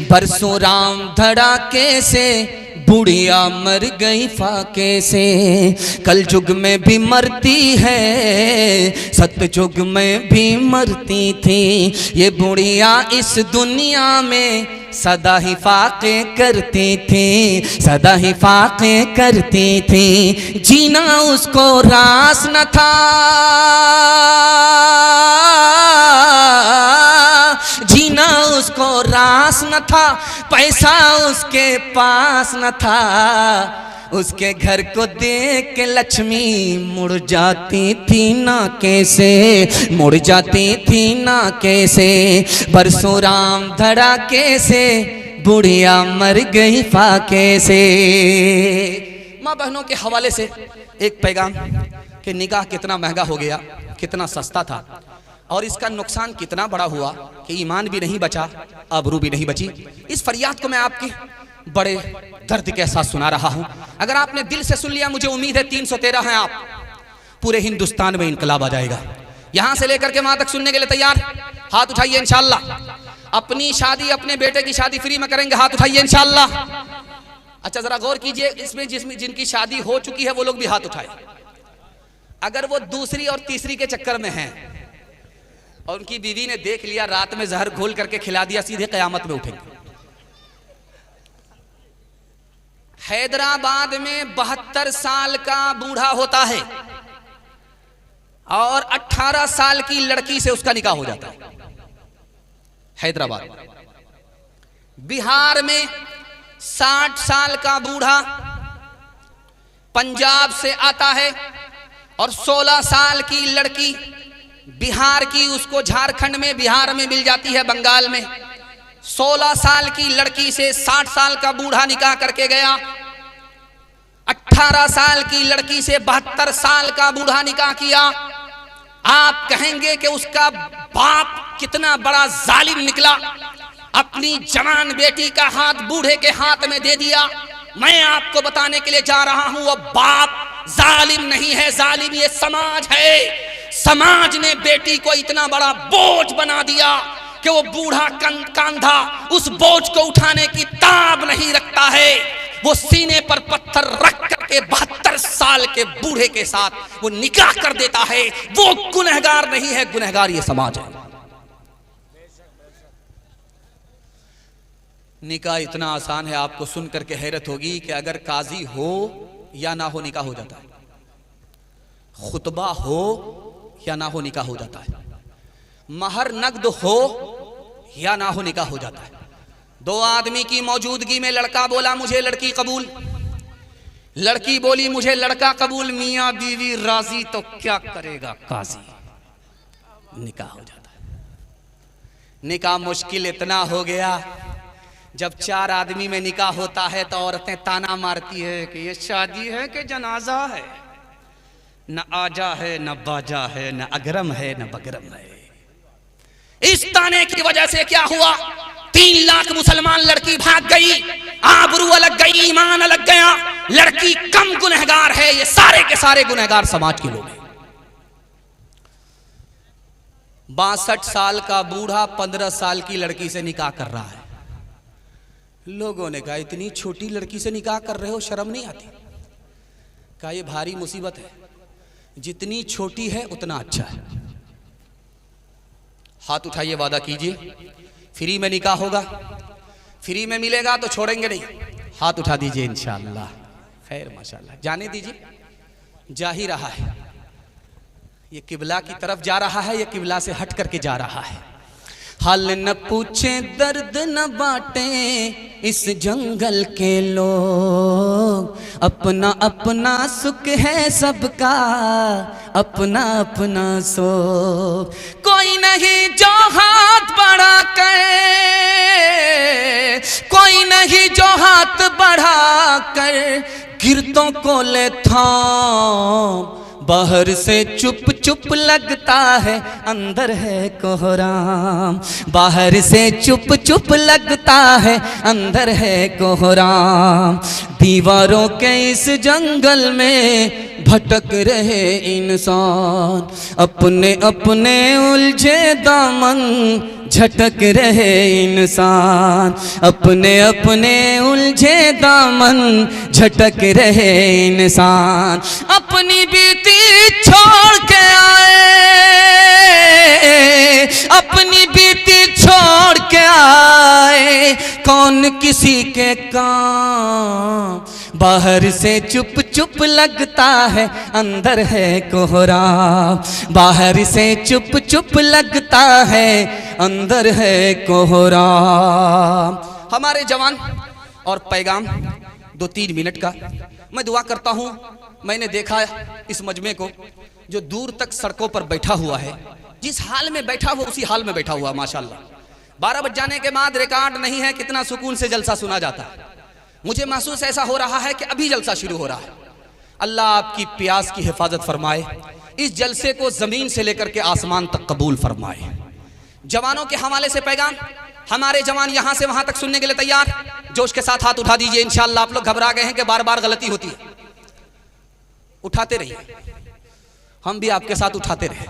बरसों राम धड़ाके से बुढ़िया मर गई फाके से। कल युग में भी मरती है, सतयुग में भी मरती थी। ये बुढ़िया इस दुनिया में सदा ही फाके करती थी, सदा ही फाके करती थी। जीना उसको रास न था, जीना उसको रास न था, पैसा उसके पास न था। उसके घर को देख के लक्ष्मी मुड़ जाती थी ना कैसे, मुड़ जाती थी ना कैसे। परशुराम धड़ाके से बुढ़िया मर गई फाके से। माँ बहनों के हवाले से एक पैगाम कि निकाह कितना महंगा हो गया, कितना सस्ता था, और इसका नुकसान कितना बड़ा हुआ कि ईमान भी नहीं बचा, आबरू भी नहीं बची। इस फरियाद को मैं आपके बड़े दर्द के साथ सुना रहा हूं। अगर आपने दिल से सुन लिया, मुझे उम्मीद है 313 हैं आप, पूरे हिंदुस्तान में इनकलाब आ जाएगा। यहां से लेकर के वहां तक सुनने के लिए तैयार? हाथ उठाइए इंशाअल्लाह। अपनी शादी, अपने बेटे की शादी फ्री में करेंगे, हाथ उठाइए इंशाअल्लाह। अच्छा जरा गौर कीजिए, इसमें जिनकी शादी हो चुकी है वो लोग भी हाथ उठाए। अगर वो दूसरी और तीसरी के चक्कर में हैं और उनकी बीवी ने देख लिया, रात में जहर घोल करके खिला दिया, सीधे कयामत में उठेंगे। हैदराबाद में 72 साल का बूढ़ा होता है और 18 साल की लड़की से उसका निकाह हो जाता है, हैदराबाद। बिहार में 60 साल का बूढ़ा पंजाब से आता है और 16 साल की लड़की बिहार की उसको झारखंड में, बिहार में मिल जाती है, बंगाल में। 16 साल की लड़की से 60 साल का बूढ़ा निकाह करके गया। 18 साल की लड़की से 72 साल का बूढ़ा निकाह किया। आप कहेंगे कि उसका बाप कितना बड़ा जालिम निकला, अपनी जवान बेटी का हाथ बूढ़े के हाथ में दे दिया। मैं आपको बताने के लिए जा रहा हूं, वो बाप जालिम नहीं है, जालिम ये समाज है। समाज ने बेटी को इतना बड़ा बोझ बना दिया कि वो बूढ़ा कंधा उस बोझ को उठाने की ताब नहीं रखता है। वो सीने पर पत्थर रख करके 72 साल के बूढ़े के साथ वो निकाह कर देता है। वो गुनहगार नहीं है, गुनहगार ये समाज है। निकाह इतना आसान है, आपको सुन करके हैरत होगी कि अगर काजी हो या ना हो निकाह हो जाता है, खुतबा हो या ना हो निकाह हो जाता है, महर नगद हो या ना हो निकाह हो जाता है। 2 आदमी की मौजूदगी में लड़का बोला मुझे लड़की कबूल, लड़की बोली मुझे लड़का कबूल, मियां बीवी राजी तो क्या करेगा काजी, निकाह हो जाता है। निकाह मुश्किल इतना हो गया, जब 4 आदमी में निकाह होता है तो औरतें ताना मारती है कि ये शादी है कि जनाजा है, न आजा है न बाजा है, न अगरम है न बगरम है। इस ताने की वजह से क्या हुआ, 3 लाख मुसलमान लड़की भाग गई, आबरू अलग गई, ईमान अलग गया। लड़की कम गुनहगार है, ये सारे के सारे गुनहगार समाज के लोग हैं। 62 साल का बूढ़ा 15 साल की लड़की से निकाह कर रहा है। लोगों ने कहा इतनी छोटी लड़की से निकाह कर रहे हो, शर्म नहीं आती? कहा ये भारी मुसीबत है, जितनी छोटी है उतना अच्छा है। हाथ उठाइए, वादा कीजिए फ्री में निकाह होगा, फ्री में मिलेगा तो छोड़ेंगे नहीं। हाथ उठा दीजिए इंशाअल्लाह। खैर माशाअल्लाह, जाने दीजिए, जा ही रहा है, ये किबला की तरफ जा रहा है, ये किबला से हट करके जा रहा है। हाल न पूछे दर्द न बांटे इस जंगल के लोग, अपना अपना सुख है सबका, अपना अपना सुख। कोई नहीं जो हाथ बढ़ा कर, कोई नहीं जो हाथ बढ़ा कर गिरतों को ले थाम। बाहर से चुप चुप लगता है, अंदर है कोहराम। बाहर से चुप चुप लगता है, अंदर है कोहराम। दीवारों के इस जंगल में भटक रहे इंसान, अपने अपने उलझे दामन झटक रहे इंसान, अपने अपने उलझे दामन झटक रहे इंसान। अपनी बीती छोड़ के आए, अपनी बीती छोड़ के आए, कौन किसी के काम, बाहर से चुप चुप लगता है अंदर है कोहरा, बाहर से चुप चुप लगता है अंदर है कोहरा। हमारे जवान और पैगाम 2-3 मिनट का मैं दुआ करता हूँ। मैंने देखा इस मजमे को जो दूर तक सड़कों पर बैठा हुआ है, जिस हाल में बैठा हुआ उसी हाल में बैठा हुआ माशाल्लाह। 12 बज जाने के बाद रिकॉर्ड नहीं है कितना सुकून से जलसा सुना जाता है। मुझे महसूस ऐसा हो रहा है कि अभी जलसा शुरू हो रहा है। अल्लाह आपकी प्यास की हिफाजत फरमाए, इस जलसे को जमीन से लेकर के आसमान तक कबूल फरमाए। जवानों के हवाले से पैगाम, हमारे जवान यहां से वहां तक सुनने के लिए तैयार? जोश के साथ हाथ उठा दीजिए। इंशाअल्लाह आप लोग घबरा गए हैं कि बार बार गलती होती है, उठाते रहिए, हम भी आपके साथ उठाते रहे।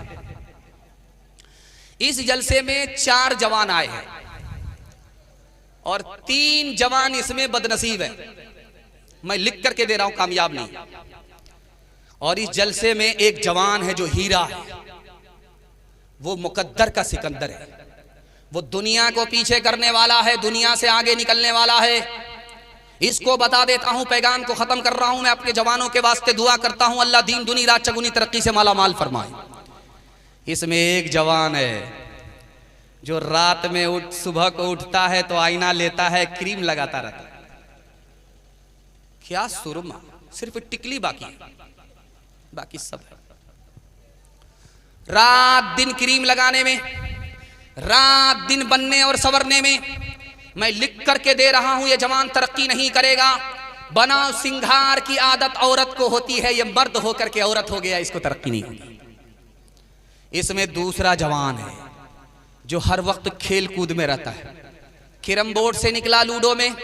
इस जलसे में 4 जवान आए हैं और 3 जवान इसमें बदनसीब है। मैं लिख करके दे रहा हूं, कामयाब नहीं। और इस जलसे में एक जवान है जो हीरा है, वो मुकद्दर का सिकंदर है, वो दुनिया को पीछे करने वाला है, दुनिया से आगे निकलने वाला है। इसको बता देता हूं, पैगाम को खत्म कर रहा हूं। मैं अपने जवानों के वास्ते दुआ करता हूं, अल्लाह दीन दुनी रात चगुनी तरक्की से माला माल फरमाए। इसमें एक जवान है जो रात में सुबह को उठता है तो आईना लेता है, क्रीम लगाता रहता है। क्या सुरमा, सिर्फ टिकली बाकी है, बाकी सब है। रात दिन क्रीम लगाने में, रात दिन बनने और संवरने में। मैं लिख करके दे रहा हूं, ये जवान तरक्की नहीं करेगा। बनाव सिंगार की आदत औरत को होती है, ये मर्द होकर के औरत हो गया, इसको तरक्की नहीं होगी। इसमें दूसरा जवान है जो हर वक्त खेल कूद में रहता है। कैरम बोर्ड से निकला लूडो में,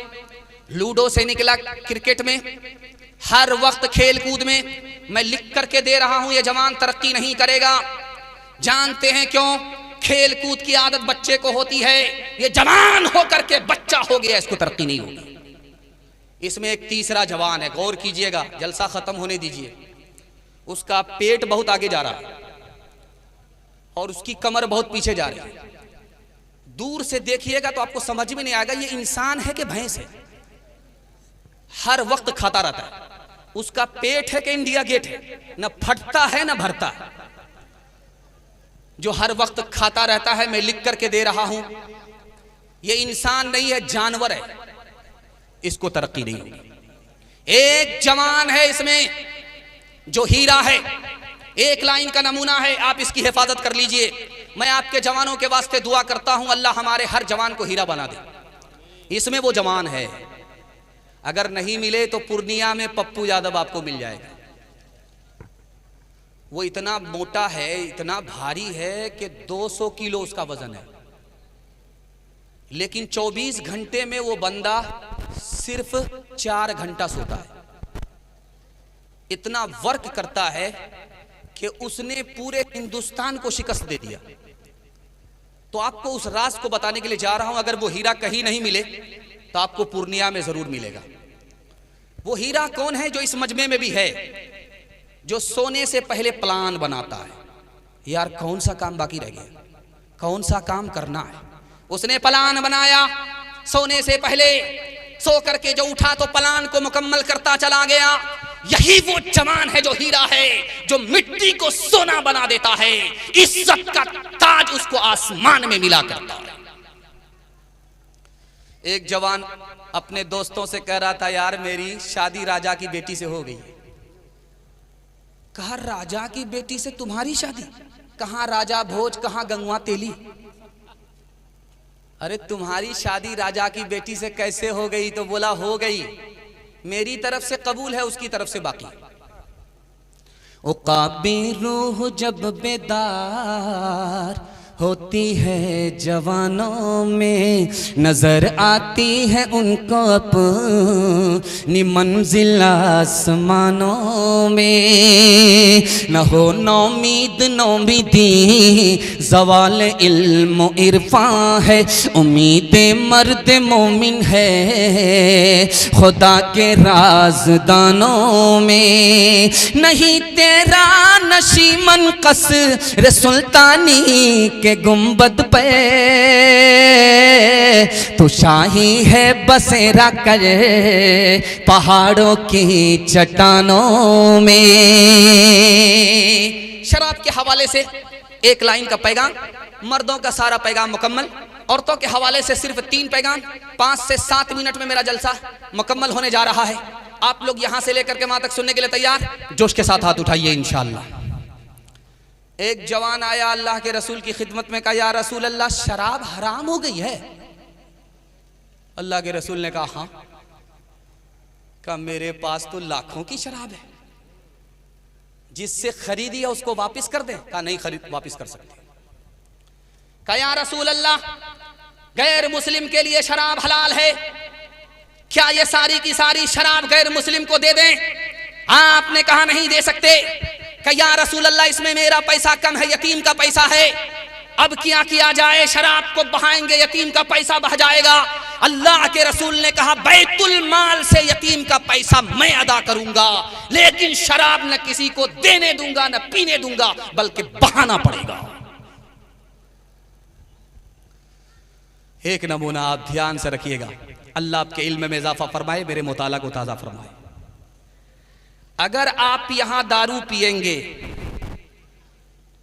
लूडो से निकला क्रिकेट में, हर वक्त खेल कूद में। मैं लिख करके दे रहा हूं, ये जवान तरक्की नहीं करेगा। जानते हैं क्यों? खेल कूद की आदत बच्चे को होती है, ये जवान होकर के बच्चा हो गया, इसको तरक्की नहीं होगी। इसमें एक तीसरा जवान है, गौर कीजिएगा, जलसा खत्म होने दीजिए। उसका पेट बहुत आगे जा रहा है और उसकी कमर बहुत पीछे जा रही है। दूर से देखिएगा तो आपको समझ में नहीं आएगा ये इंसान है कि भैंस है। हर वक्त खाता रहता है, उसका पेट है कि इंडिया गेट है, न फटता है न भरता है। जो हर वक्त खाता रहता है, मैं लिख करके दे रहा हूं, ये इंसान नहीं है, जानवर है, इसको तरक्की नहीं होगी। एक जवान है इसमें जो हीरा है, एक लाइन का नमूना है, आप इसकी हिफाजत कर लीजिए। मैं आपके जवानों के वास्ते दुआ करता हूं, अल्लाह हमारे हर जवान को हीरा बना दे। इसमें वो जवान है, अगर नहीं मिले तो पूर्णिया में पप्पू यादव आपको मिल जाएगा। वो इतना मोटा है, इतना भारी है कि 200 किलो उसका वजन है, लेकिन 24 घंटे में वो बंदा सिर्फ 4 घंटा सोता है। इतना वर्क करता है कि उसने पूरे हिंदुस्तान को शिकस्त दे दिया। तो आपको उस राज को बताने के लिए जा रहा हूं। अगर वो हीरा कहीं नहीं मिले तो आपको पूर्णिया में जरूर मिलेगा। वो हीरा कौन है जो इस मजमे में भी है, जो सोने से पहले प्लान बनाता है। यार कौन सा काम बाकी रह गया, कौन सा काम करना है। उसने प्लान बनाया सोने से पहले, सो करके जो उठा तो प्लान को मुकम्मल करता चला गया। यही वो जवान है जो हीरा है, जो मिट्टी को सोना बना देता है। इज्जत का ताज उसको आसमान में मिला करता है। एक जवान अपने दोस्तों से कह रहा था, यार मेरी शादी राजा की बेटी से हो गई। कहा राजा की बेटी से तुम्हारी शादी? कहां राजा भोज, कहां गंगवा तेली। अरे तुम्हारी शादी राजा की बेटी से कैसे हो गई? तो बोला हो गई, मेरी तरफ से कबूल है, उसकी तरफ से बाकी। उकाबी रूह जब बेदार होती है जवानों में, नजर आती है उनको अपनी मंजिल आसमानों में। न हो नौमीद नौमीदी, ज़वाल इल्म इरफान है, उम्मीद मर्द मोमिन है खुदा के राज़दानों में। नहीं तेरा नशीमन कसर सुल्तानी के गुंबद पे तो शाही है बसेरा कर पहाड़ों की चट्टानों में। शराब के हवाले से एक लाइन का पैगाम, मर्दों का सारा पैगाम मुकम्मल, औरतों के हवाले से सिर्फ 3 पैगाम। 5 से 7 मिनट में मेरा जलसा मुकम्मल होने जा रहा है। आप लोग यहां से लेकर के वहां तक सुनने के लिए तैयार? जोश के साथ हाथ उठाइए इंशाअल्लाह। एक जवान आया अल्लाह के रसूल की खिदमत में, कहा या रसूल अल्लाह शराब हराम हो गई है? अल्लाह के रसूल ने कहा हाँ। कहा मेरे पास तो लाखों की शराब है, जिससे खरीदी है उसको वापस कर दे। कहा नहीं खरीद वापस कर सकते। कहा या रसूल अल्लाह गैर मुस्लिम के लिए शराब हलाल है, क्या ये सारी की सारी शराब गैर मुस्लिम को दे दें? आपने कहा नहीं दे सकते। कहा या रसूल अल्लाह इसमें मेरा पैसा कम है, यतीम का पैसा है, अब क्या किया जाए? शराब को बहाएंगे यतीम का पैसा बह जाएगा। अल्लाह के रसूल ने कहा बैतुल माल से यतीम का पैसा मैं अदा करूंगा, लेकिन शराब न किसी को देने दूंगा न पीने दूंगा, बल्कि बहाना पड़ेगा। एक नमूना आप ध्यान से रखिएगा, अल्लाह आपके इल्म में इजाफा फरमाए, मेरे मुताला को ताजा फरमाए। अगर आप यहां दारू पिएंगे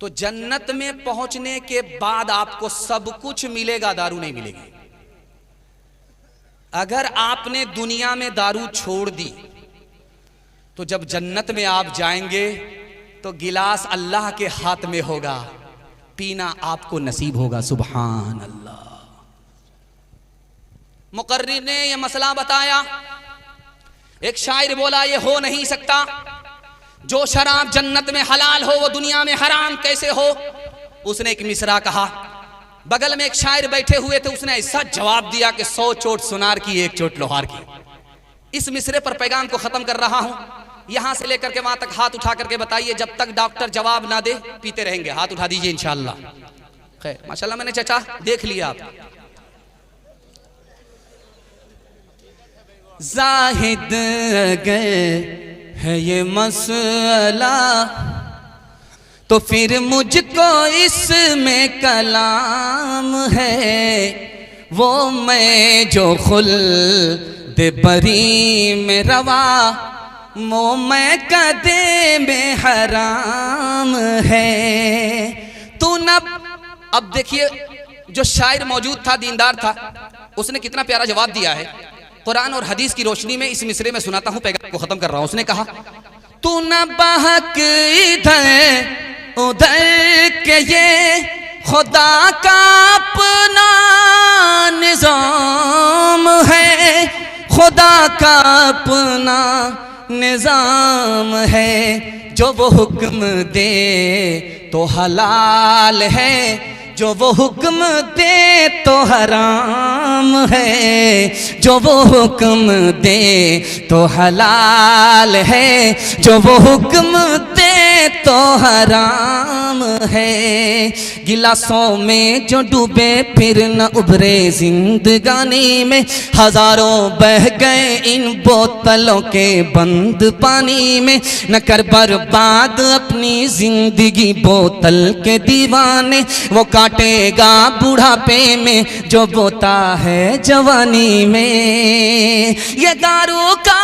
तो जन्नत में पहुंचने के बाद आपको सब कुछ मिलेगा, दारू नहीं मिलेगी। अगर आपने दुनिया में दारू छोड़ दी तो जब जन्नत में आप जाएंगे तो गिलास अल्लाह के हाथ में होगा, पीना आपको नसीब होगा। सुभान अल्लाह। मुकर्रिर ने यह मसला बताया। एक शायर बोला ये हो नहीं सकता, जो शराब जन्नत में हलाल हो वो दुनिया में हराम कैसे हो? उसने एक मिसरा कहा, बगल में एक शायर बैठे हुए थे, उसने ऐसा जवाब दिया कि 100 चोट सुनार की 1 चोट लोहार की। इस मिसरे पर पैगाम को खत्म कर रहा हूं। यहां से लेकर के वहां तक हाथ उठा करके बताइए, जब तक डॉक्टर जवाब ना दे पीते रहेंगे। हाथ उठा दीजिए इंशाअल्लाह। खैर माशाल्लाह, मैंने चाचा देख लिया आप। जाहिद अगर है ये मसला तो फिर मुझको इसमें कलाम है, वो मैं जो खुल्द बरी में रवा, वो मैं कदे में हराम है। तू न अब देखिए, जो शायर मौजूद था दीनदार था, उसने कितना प्यारा जवाब दिया है। कुरान और हदीस की रोशनी में इस मिसरे में सुनाता हूं, पैगाम को खत्म कर रहा हूं। उसने कहा तू न बहक इधर उधर के, ये खुदा का अपना निजाम है, खुदा का अपना निजाम है। जो वो हुक्म दे तो हलाल है, जो वो हुक्म दे तो हराम है, जो वो हुक्म दे तो हलाल है, जो वो हुक्म दे तो हराम है। गिलासों में जो डूबे फिर न उभरे जिंदगानी में, हजारों बह गए इन बोतलों के बंद पानी में। न कर बर्बाद अपनी जिंदगी बोतल के दीवाने, वो काटेगा बुढ़ापे में जो बोता है जवानी में। ये दारू का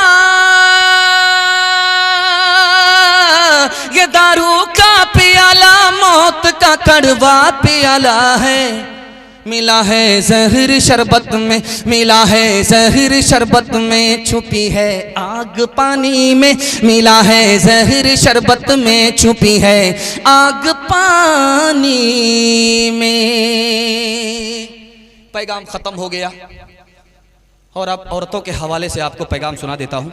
प्याला मौत का कड़वा प्याला है, मिला है जहर शरबत में, मिला है जहर शरबत में, छुपी है आग पानी में, मिला है जहर शरबत में, छुपी है आग पानी में। पैगाम खत्म हो गया और अब औरतों के हवाले से आपको पैगाम सुना देता हूं।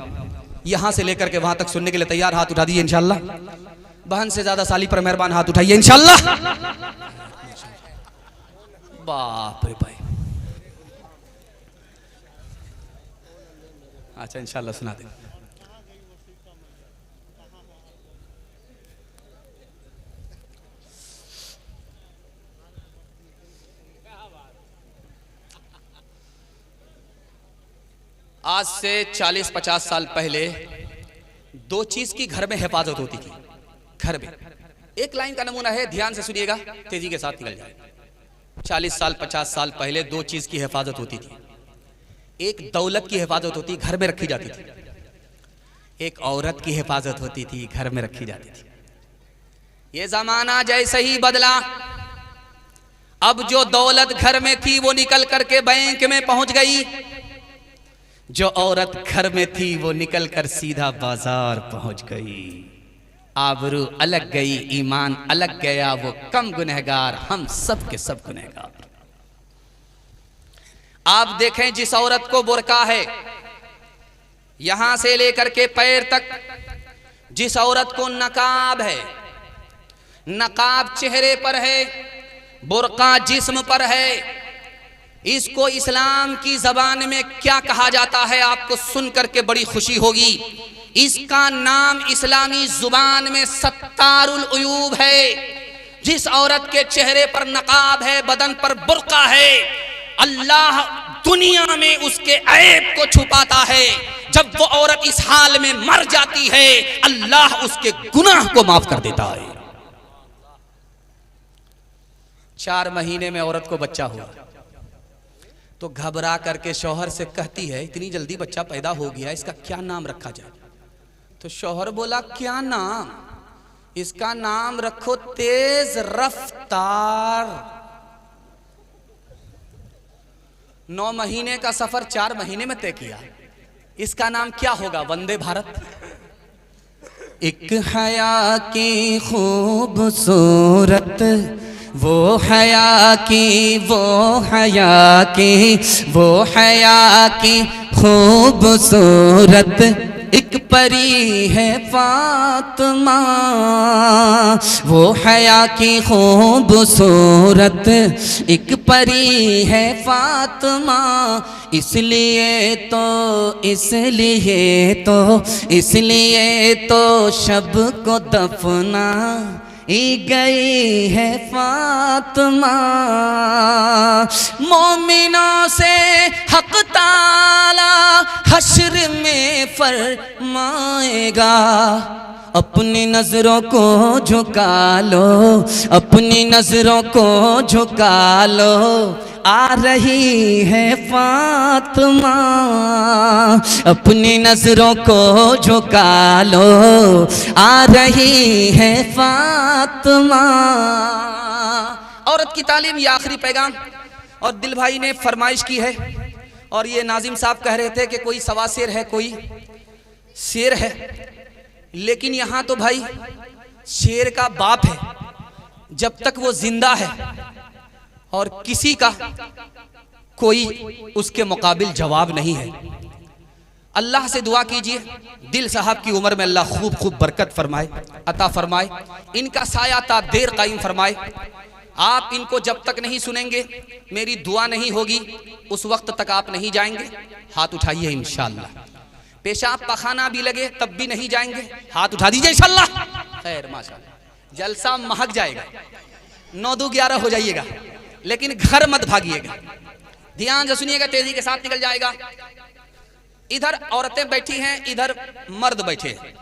यहां से लेकर के वहां तक सुनने के लिए तैयार? हाथ उठा दीजिए इंशाअल्लाह। बहन से ज्यादा साली पर मेहरबान हाथ उठाइए इंशाअल्लाह। बाप रे भाई, अच्छा इंशाअल्लाह सुना दे। आज से 40-50 साल पहले 2 चीज की घर में हिफाजत होती थी। घर में एक लाइन का नमूना है, ध्यान से सुनिएगा, तेजी के साथ निकल जाए। 40 साल 50 साल पहले दो चीज की हिफाजत होती थी। एक दौलत की हिफाजत होती, घर में रखी जाती थी। एक औरत की हिफाजत होती थी, घर में रखी जाती थी। ये जमाना जैसे ही बदला, अब जो दौलत घर में थी वो निकल करके बैंक में पहुंच गई, जो औरत घर में थी वो निकल कर सीधा बाजार पहुंच गई। आबरू अलग गई, ईमान अलग गया। वो कम गुनहगार, हम सब के सब गुनहगार। आप देखें, जिस औरत को बुर्का है यहां से लेकर के पैर तक, जिस औरत को नकाब है, नकाब चेहरे पर है, बुर्का जिस्म पर है, इसको इस्लाम की जबान में क्या कहा जाता है आपको सुन करके बड़ी खुशी होगी। इसका नाम इस्लामी जुबान में सत्तारुल उयूब है। जिस औरत के चेहरे पर नकाब है, बदन पर बुर्का है, अल्लाह दुनिया में उसके ऐब को छुपाता है। जब वो औरत इस हाल में मर जाती है, अल्लाह उसके गुनाह को माफ कर देता है। 4 महीने में औरत को बच्चा हुआ तो घबरा करके शौहर से कहती है, इतनी जल्दी बच्चा पैदा हो गया, इसका क्या नाम रखा जाए? तो शौहर बोला, क्या नाम? इसका नाम रखो तेज रफ्तार। 9 महीने का सफर 4 महीने में तय किया। इसका नाम क्या होगा? वंदे भारत। एक हया की खूबसूरत, वो हया की, वो हया की, वो हया की खूबसूरत एक परी है फातिमा। वो हया की खूबसूरत एक परी है फातिमा। इसलिए तो शब को दफना गई है फातिमा। मोमिनों से हक ताला हश्र में फरमाएगा, अपनी नजरों को झुका लो, अपनी नजरों को झुका लो, आ रही है फातिमा। अपनी नजरों को झुका लो, आ रही है फातिमा। औरत की तालीम, ये आखिरी पैगाम। और दिल भाई ने फरमाइश की है, और ये नाजिम साहब कह रहे थे कि कोई सवा शेर है, कोई शेर है, लेकिन यहां तो भाई शेर का बाप है जब तक वो जिंदा है, और किसी का कोई उसके मुकाबिल जवाब नहीं है। अल्लाह से दुआ कीजिए, दिल साहब की उम्र में अल्लाह खूब खूब बरकत फरमाए, अता फरमाए, इनका साया ता देर कायम फरमाए। आप इनको जब तक नहीं सुनेंगे, मेरी दुआ नहीं होगी, उस वक्त तक आप नहीं जाएंगे। हाथ उठाइए इंशाअल्लाह। पेशाब पखाना भी लगे तब भी नहीं जाएंगे, हाथ उठा दीजिए इंशाअल्लाह। खैर माशाअल्लाह, जलसा महक जाएगा, 9-2-11 हो जाइएगा, लेकिन घर मत भागिएगा। ध्यान से सुनिएगा, तेजी के साथ निकल जाएगा। इधर औरतें बैठी हैं, इधर मर्द बैठे हैं।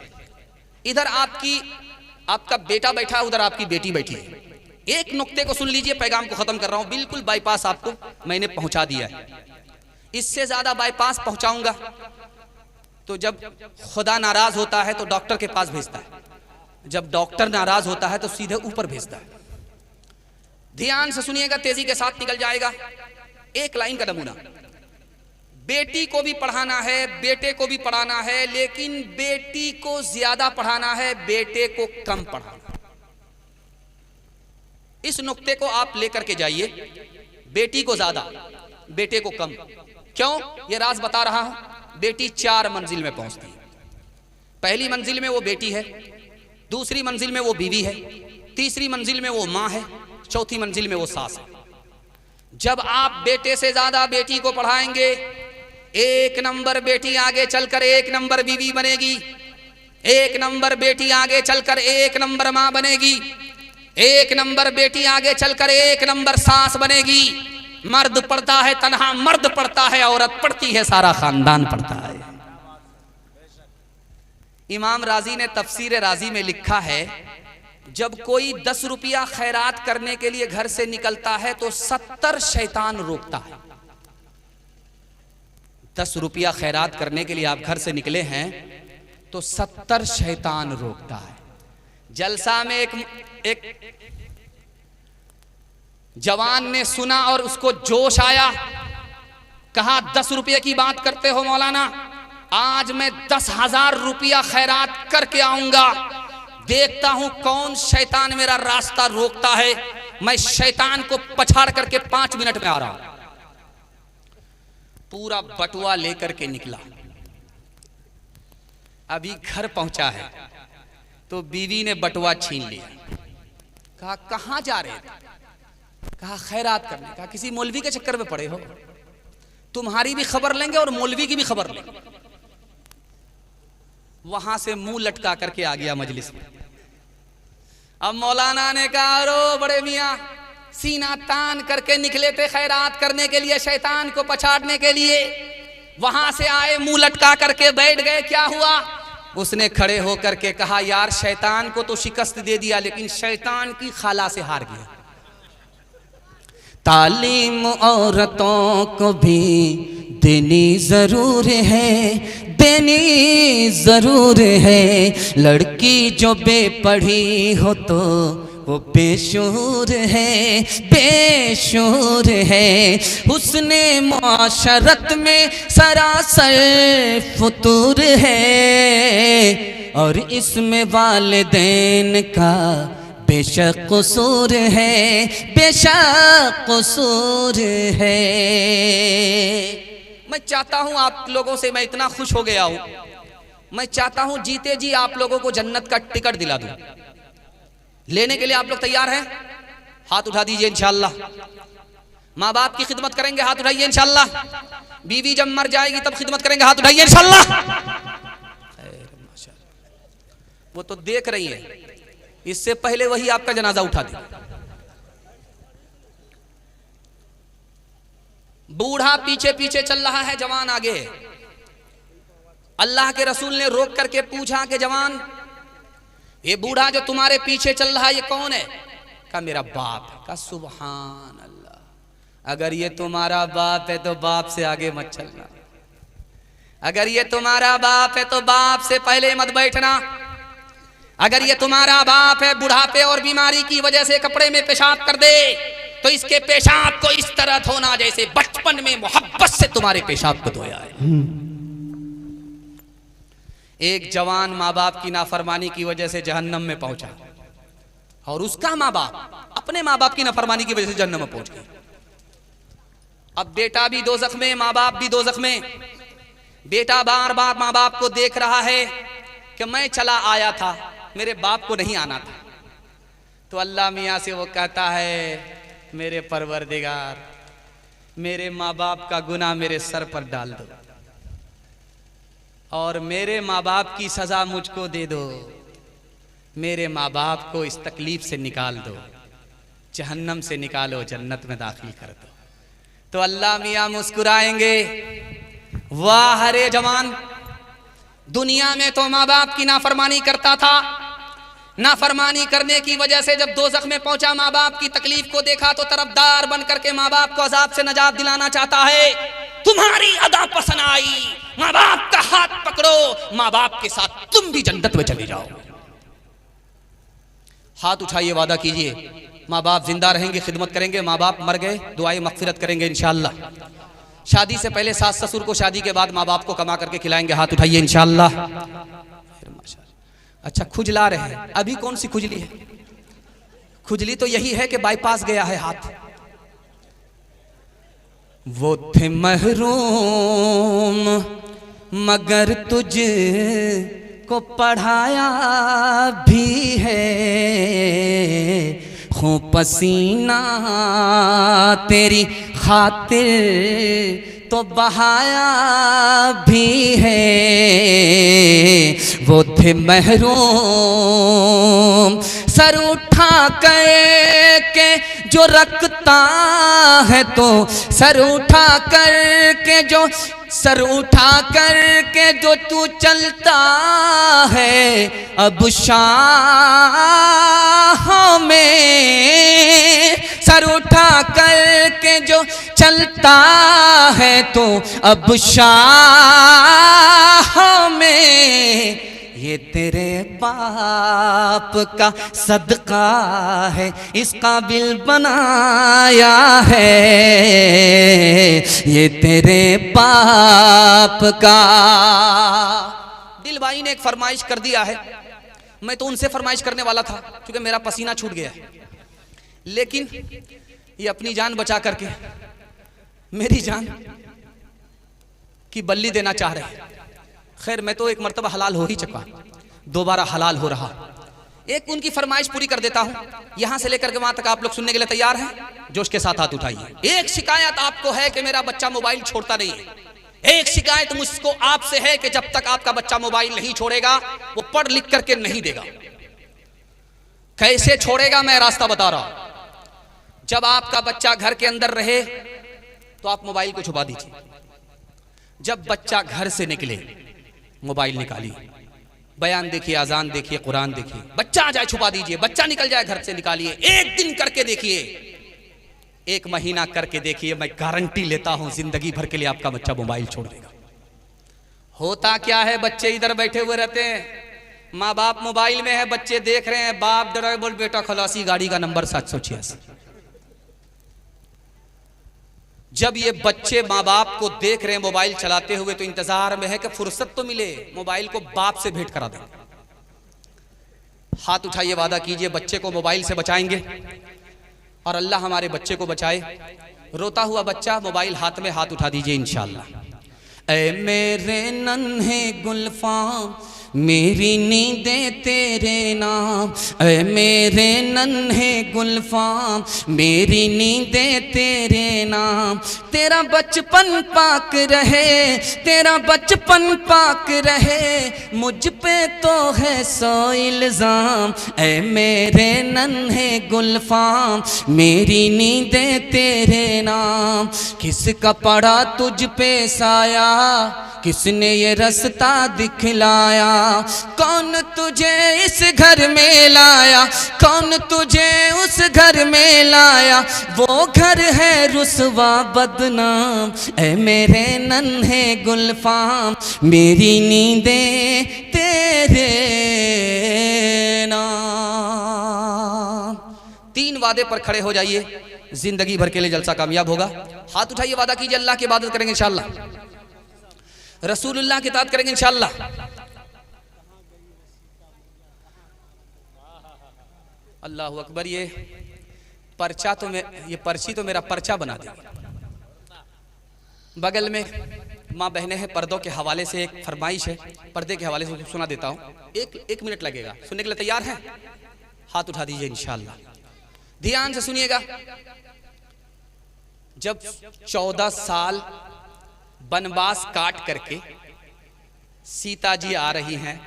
इधर आपका बेटा बैठा है, उधर आपकी बेटी बैठी है। एक नुक्ते को सुन लीजिए, पैगाम को खत्म कर रहा हूं। बिल्कुल बाईपास आपको मैंने पहुंचा दिया है, इससे ज्यादा बाईपास पहुंचाऊंगा तो जब खुदा नाराज होता है तो डॉक्टर के पास भेजता है, जब डॉक्टर नाराज होता है तो सीधे ऊपर भेजता है। ध्यान से सुनिएगा, तेजी के साथ निकल जाएगा। एक लाइन का नमूना। बेटी को भी पढ़ाना है, बेटे को भी पढ़ाना है, लेकिन बेटी को ज्यादा पढ़ाना है, बेटे को कम पढ़ाना। इस नुक्ते को आप लेकर के जाइए, बेटी को ज्यादा, बेटे को कम। क्यों? यह राज बता रहा हूं। बेटी 4 मंजिल में पहुंचती है। पहली मंजिल में वो बेटी है, दूसरी मंजिल में वो बीवी है, तीसरी मंजिल में वो माँ है, चौथी मंजिल में वो सास है। जब आप बेटे से ज्यादा बेटी को पढ़ाएंगे, 1 नंबर बेटी आगे चलकर 1 नंबर बीवी बनेगी, 1 नंबर बेटी आगे चलकर 1 नंबर माँ बनेगी, 1 नंबर बेटी आगे चलकर 1 नंबर सास बनेगी। मर्द पढ़ता है, तन्हा मर्द पढ़ता है, औरत पढ़ती है, सारा खानदान पढ़ता है। इमाम राजी ने तफसीर राजी में लिखा है, जब कोई 10 रुपया खैरात करने के लिए घर से निकलता है तो 70 शैतान रोकता है। 10 रुपया खैरात करने के लिए आप घर से निकले हैं तो 70 शैतान रोकता है। जलसा में एक जवान ने सुना और उसको जोश आया, कहा 10 रुपये की बात करते हो मौलाना, आज मैं 10,000 रुपया खैरात करके आऊंगा, देखता हूं कौन शैतान मेरा रास्ता रोकता है, मैं शैतान को पछाड़ करके 5 मिनट में आ रहा हूं। पूरा बटुआ लेकर के निकला। अभी घर पहुंचा है तो बीवी ने बटुआ छीन लिया। कहा कहां जा रहे थे? कहा खैरात करने। कहा किसी मौलवी के चक्कर में पड़े हो? तुम्हारी भी खबर लेंगे और मौलवी की भी खबर लेंगे। वहां से मुंह लटका करके आ गया मजलिस में। अब मौलाना ने कहा रो बड़े मियां, सीना तान करके निकले थे खैरात करने के लिए, शैतान को पछाड़ने के लिए, वहां से आए मुंह लटका करके बैठ गए, क्या हुआ? उसने खड़े होकर के कहा यार शैतान को तो शिकस्त दे दिया लेकिन शैतान की खाला से हार गया। तालीम औरतों को भी देनी जरूर है, देनी जरूर है। लड़की जो बेपढ़ी हो तो वो बेशूर है, बेशूर है। हुस्ने मुआशरत में सरासर फुतूर है और इसमें वालिदैन का बेशक कसूर है, बेशक कसूर है। मैं चाहता हूं आप लोगों से, मैं इतना खुश हो गया हूं, मैं चाहता हूं जीते जी आप लोगों को जन्नत का टिकट दिला दूं। लेने के लिए आप लोग तैयार हैं? हाथ उठा दीजिए इंशाअल्लाह। माँ बाप की खिदमत करेंगे, हाथ उठाइए इंशाअल्लाह। बीवी जब मर जाएगी तब खिदमत करेंगे, हाथ उठाइए इंशाअल्लाह। वो तो देख रही है, इससे पहले वही आपका जनाजा उठा दे। बूढ़ा पीछे पीछे चल रहा है, जवान आगे है। अल्लाह के रसूल ने रोक करके पूछा कि जवान, ये बूढ़ा जो तुम्हारे पीछे चल रहा है ये कौन है? कहा मेरा बाप है। कहा सुभान अल्लाह, अगर ये तुम्हारा बाप है तो बाप से आगे मत चलना, अगर ये तुम्हारा बाप है तो बाप से पहले मत बैठना, अगर ये तुम्हारा बाप है बुढ़ापे और बीमारी की वजह से कपड़े में पेशाब कर दे तो इसके पेशाब को इस तरह धोना जैसे बचपन में मोहब्बत से तुम्हारे पेशाब को धोया है। एक जवान माँ बाप की नाफरमानी की वजह से जहन्नम में पहुंचा और उसका माँ बाप अपने माँ बाप की नाफरमानी की वजह से जहन्नम में पहुंच गए। अब बेटा भी दोज़ख में, माँ बाप भी दोज़ख में। बेटा बार बार माँ बाप को देख रहा है कि मैं चला आया था, मेरे बाप को नहीं आना था। तो अल्लाह मियाँ से वो कहता है मेरे परवरदिगार, मेरे माँ बाप का गुनाह मेरे सर पर डाल दो और मेरे माँ बाप की सज़ा मुझको दे दो, मेरे माँ बाप को इस तकलीफ से निकाल दो, जहन्नम से निकालो, जन्नत में दाखिल कर दो। तो अल्लाह मियाँ मुस्कुराएंगे, वाह हरे जवान, दुनिया में तो माँ बाप की नाफरमानी करता था, नाफरमानी करने की वजह से जब दोज़ख में पहुंचा, माँ बाप की तकलीफ को देखा तो तरफदार बन करके माँ बाप को अजाब से नजात दिलाना चाहता है। तुम्हारी अदा पसंद आई, माँ बाप का हाथ पकड़ो, माँ बाप के साथ तुम भी जन्नत में चले जाओ। हाथ उठाइए, वादा कीजिए माँ बाप जिंदा रहेंगे, खिदमत करेंगे, माँ बाप मर गए दुआएं मगफिरत करेंगे इंशाअल्लाह। शादी से पहले सास ससुर को, शादी के बाद माँ बाप को कमा करके खिलाएंगे, हाथ उठाइए इंशाअल्लाह। अच्छा खुजला रहे हैं, अभी कौन सी खुजली है? खुजली तो यही है कि बाईपास गया है हाथ। वो थे महरूम मगर तुझ को पढ़ाया भी है, खून पसीना तेरी खातिर तो बहाया भी है। वो थे महरूम सर उठा कर के जो रखता है, तो सर उठा कर के जो सर उठा कर के जो तू चलता है, अब शाह में सर उठा कर के जो चलता है, तो अब शाह में ये तेरे बाप का सदका है, इस काबिल बनाया है, ये तेरे बाप का। दिल भाई ने एक फरमाइश कर दिया है, मैं तो उनसे फरमाइश करने वाला था क्योंकि मेरा पसीना छूट गया है, लेकिन ये अपनी जान बचा करके मेरी जान की बल्ली देना चाह रहे हैं। खैर मैं तो एक मर्तबा हलाल हो ही चुका, दोबारा हलाल हो रहा। एक उनकी फरमाइश पूरी कर देता हूं, यहां से लेकर के वहां तक आप लोग सुनने के लिए तैयार हैं? जोश के साथ हाथ उठाइए। एक शिकायत आपको है कि मेरा बच्चा मोबाइल छोड़ता नहीं है। एक शिकायत मुझको आपसे है कि जब तक आपका बच्चा मोबाइल नहीं छोड़ेगा वो पढ़ लिख करके नहीं देगा। कैसे छोड़ेगा मैं रास्ता बता रहा हूं। जब आपका बच्चा घर के अंदर रहे तो आप मोबाइल को छुपा दीजिए। जब बच्चा घर से निकले मोबाइल निकालिए, बयान देखिए, अजान देखिए, कुरान देखिए। बच्चा आ जाए छुपा दीजिए, बच्चा निकल जाए घर से निकालिए। एक दिन करके देखिए, एक महीना करके देखिए, मैं गारंटी लेता हूं जिंदगी भर के लिए आपका बच्चा मोबाइल छोड़ देगा। होता क्या है, बच्चे इधर बैठे हुए रहते हैं, माँ बाप मोबाइल में है, बच्चे देख रहे हैं, बाप ड्राइवर बेटा खलासी गाड़ी का नंबर 786। जब ये बच्चे माँ बाप को देख रहे हैं मोबाइल चलाते हुए तो इंतजार में है कि फुर्सत तो मिले, मोबाइल को बाप से भेंट करा दें। हाथ उठाइए, वादा कीजिए बच्चे को मोबाइल से बचाएंगे और अल्लाह हमारे बच्चे को बचाए। रोता हुआ बच्चा मोबाइल हाथ में, हाथ उठा दीजिए इंशाअल्लाह। ऐ मेरे नन्हे गुलफाम मेरी नींदें तेरे नाम, ऐ मेरे नन्हे गुलफाम मेरी नींदें तेरे नाम। तेरा बचपन पाक रहे, तेरा बचपन पाक रहे, मुझ पे तो है सौ इल्जाम। ऐ मेरे नन्हे गुलफाम मेरी नींदें तेरे नाम। किसका पड़ा तुझ पे साया, किसने ये रास्ता दिखलाया, कौन तुझे इस घर में लाया, कौन तुझे उस घर में लाया, वो घर है रुसवा बदनाम। ऐ मेरे नन्हे गुलफाम मेरी नींदें तेरे नाम। 3 वादे पर खड़े हो जाइए, जिंदगी भर के लिए जलसा कामयाब होगा। हाथ उठाइए, वादा कीजिए अल्लाह की इबादत करेंगे इंशाअल्लाह, रसूलुल्लाह की इताअत करेंगे इंशाअल्लाह। अल्लाहु अकबर। ये पर्चा तो ये पर्ची तो मेरा पर्चा बना देगी। बगल में माँ बहनें हैं, पर्दों के हवाले से एक फरमाइश है, पर्दे के हवाले से सुना देता हूँ। एक मिनट लगेगा, सुनने के लिए तैयार हैं? हाथ उठा दीजिए इंशाअल्लाह, ध्यान से सुनिएगा। जब 14 साल वनवास काट करके सीता जी आ रही हैं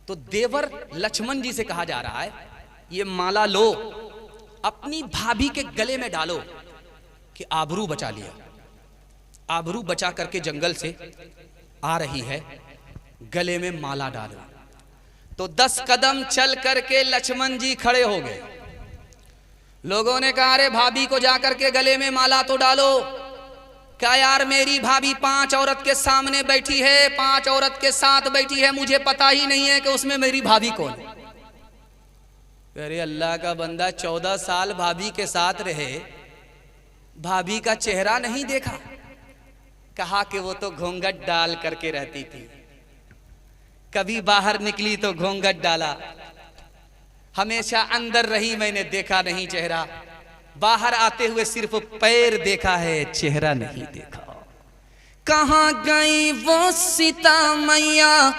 तो देवर लक्ष्मण जी से कहा जा रहा है, ये माला लो, अपनी भाभी के गले में डालो कि आबरू बचा लिया। आबरू बचा करके जंगल से आ रही है, गले में माला डालो। तो 10 कदम चल करके लक्ष्मण जी खड़े हो गए। लोगों ने कहा, अरे भाभी को जाकर के गले में माला तो डालो। क्या यार, मेरी भाभी 5 औरत के सामने बैठी है, 5 औरत के साथ बैठी है, मुझे पता ही नहीं है कि उसमें मेरी भाभी कौन है। अरे अल्लाह का बंदा, 14 साल भाभी के साथ रहे, भाभी का चेहरा नहीं देखा? कहा कि वो तो घूंघट डाल करके रहती थी, कभी बाहर निकली तो घूंघट डाला, हमेशा अंदर रही, मैंने देखा नहीं चेहरा, बाहर आते हुए सिर्फ पैर देखा है, चेहरा नहीं देखा। कहाँ गई वो सीता मैया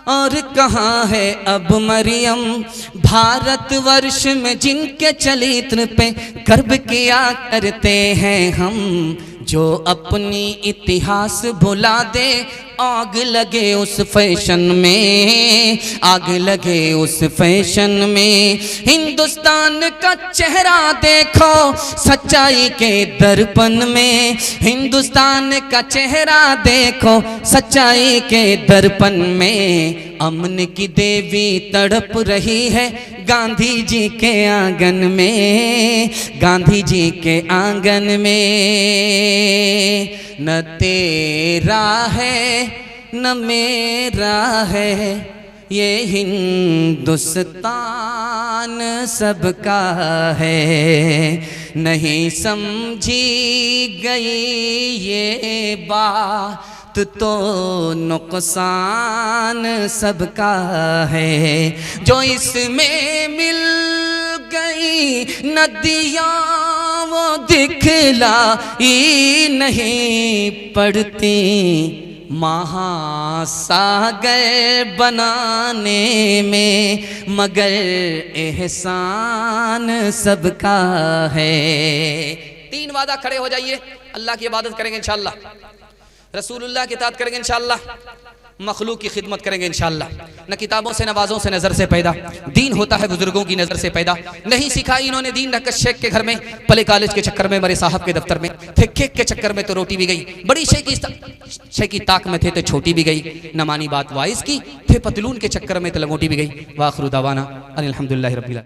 और कहाँ है अब मरियम, भारतवर्ष में जिनके चरित्र पे गर्व किया करते हैं हम, जो अपनी इतिहास भुला दे आग लगे उस फैशन में, आग लगे उस फैशन में। हिंदुस्तान का चेहरा देखो सच्चाई के दर्पण में, हिंदुस्तान का चेहरा देखो सच्चाई के दर्पण में। अमन की देवी तड़प रही है गांधी जी के आंगन में, गांधी जी के आंगन में। न तेरा है न मेरा है ये हिंदुस्तान सबका है। नहीं समझी गई ये बात तो नुकसान सबका है। जो इसमें मिल गई नदियाँ वो दिखलाई नहीं पड़ती, महासागर बनाने में मगर एहसान सबका है। 3 वादा खड़े हो जाइए, अल्लाह की इबादत करेंगे इंशाअल्लाह, रसूलुल्लाह की इताअत करेंगे इंशाअल्लाह, मखलूक की खिदमत करेंगे इंशाअल्लाह। न किताबों से नवाजों से नज़र से पैदा, दीन होता है बुजुर्गों की नज़र से पैदा। नहीं सिखाई इन्होंने दीन नक्कश शेख के घर में, पले कॉलेज के चक्कर में, मरे साहब के दफ्तर में थे, केक के चक्कर में तो रोटी भी गई, बड़ी शे की ताक में थे तो छोटी भी गई, न मानी बात वाइस की, थे पतलून के चक्कर में तो लंगोटी भी गई। वाखिरु दावाना अनिल हम्दुलिल्लाहि रब्बिल आलमीन।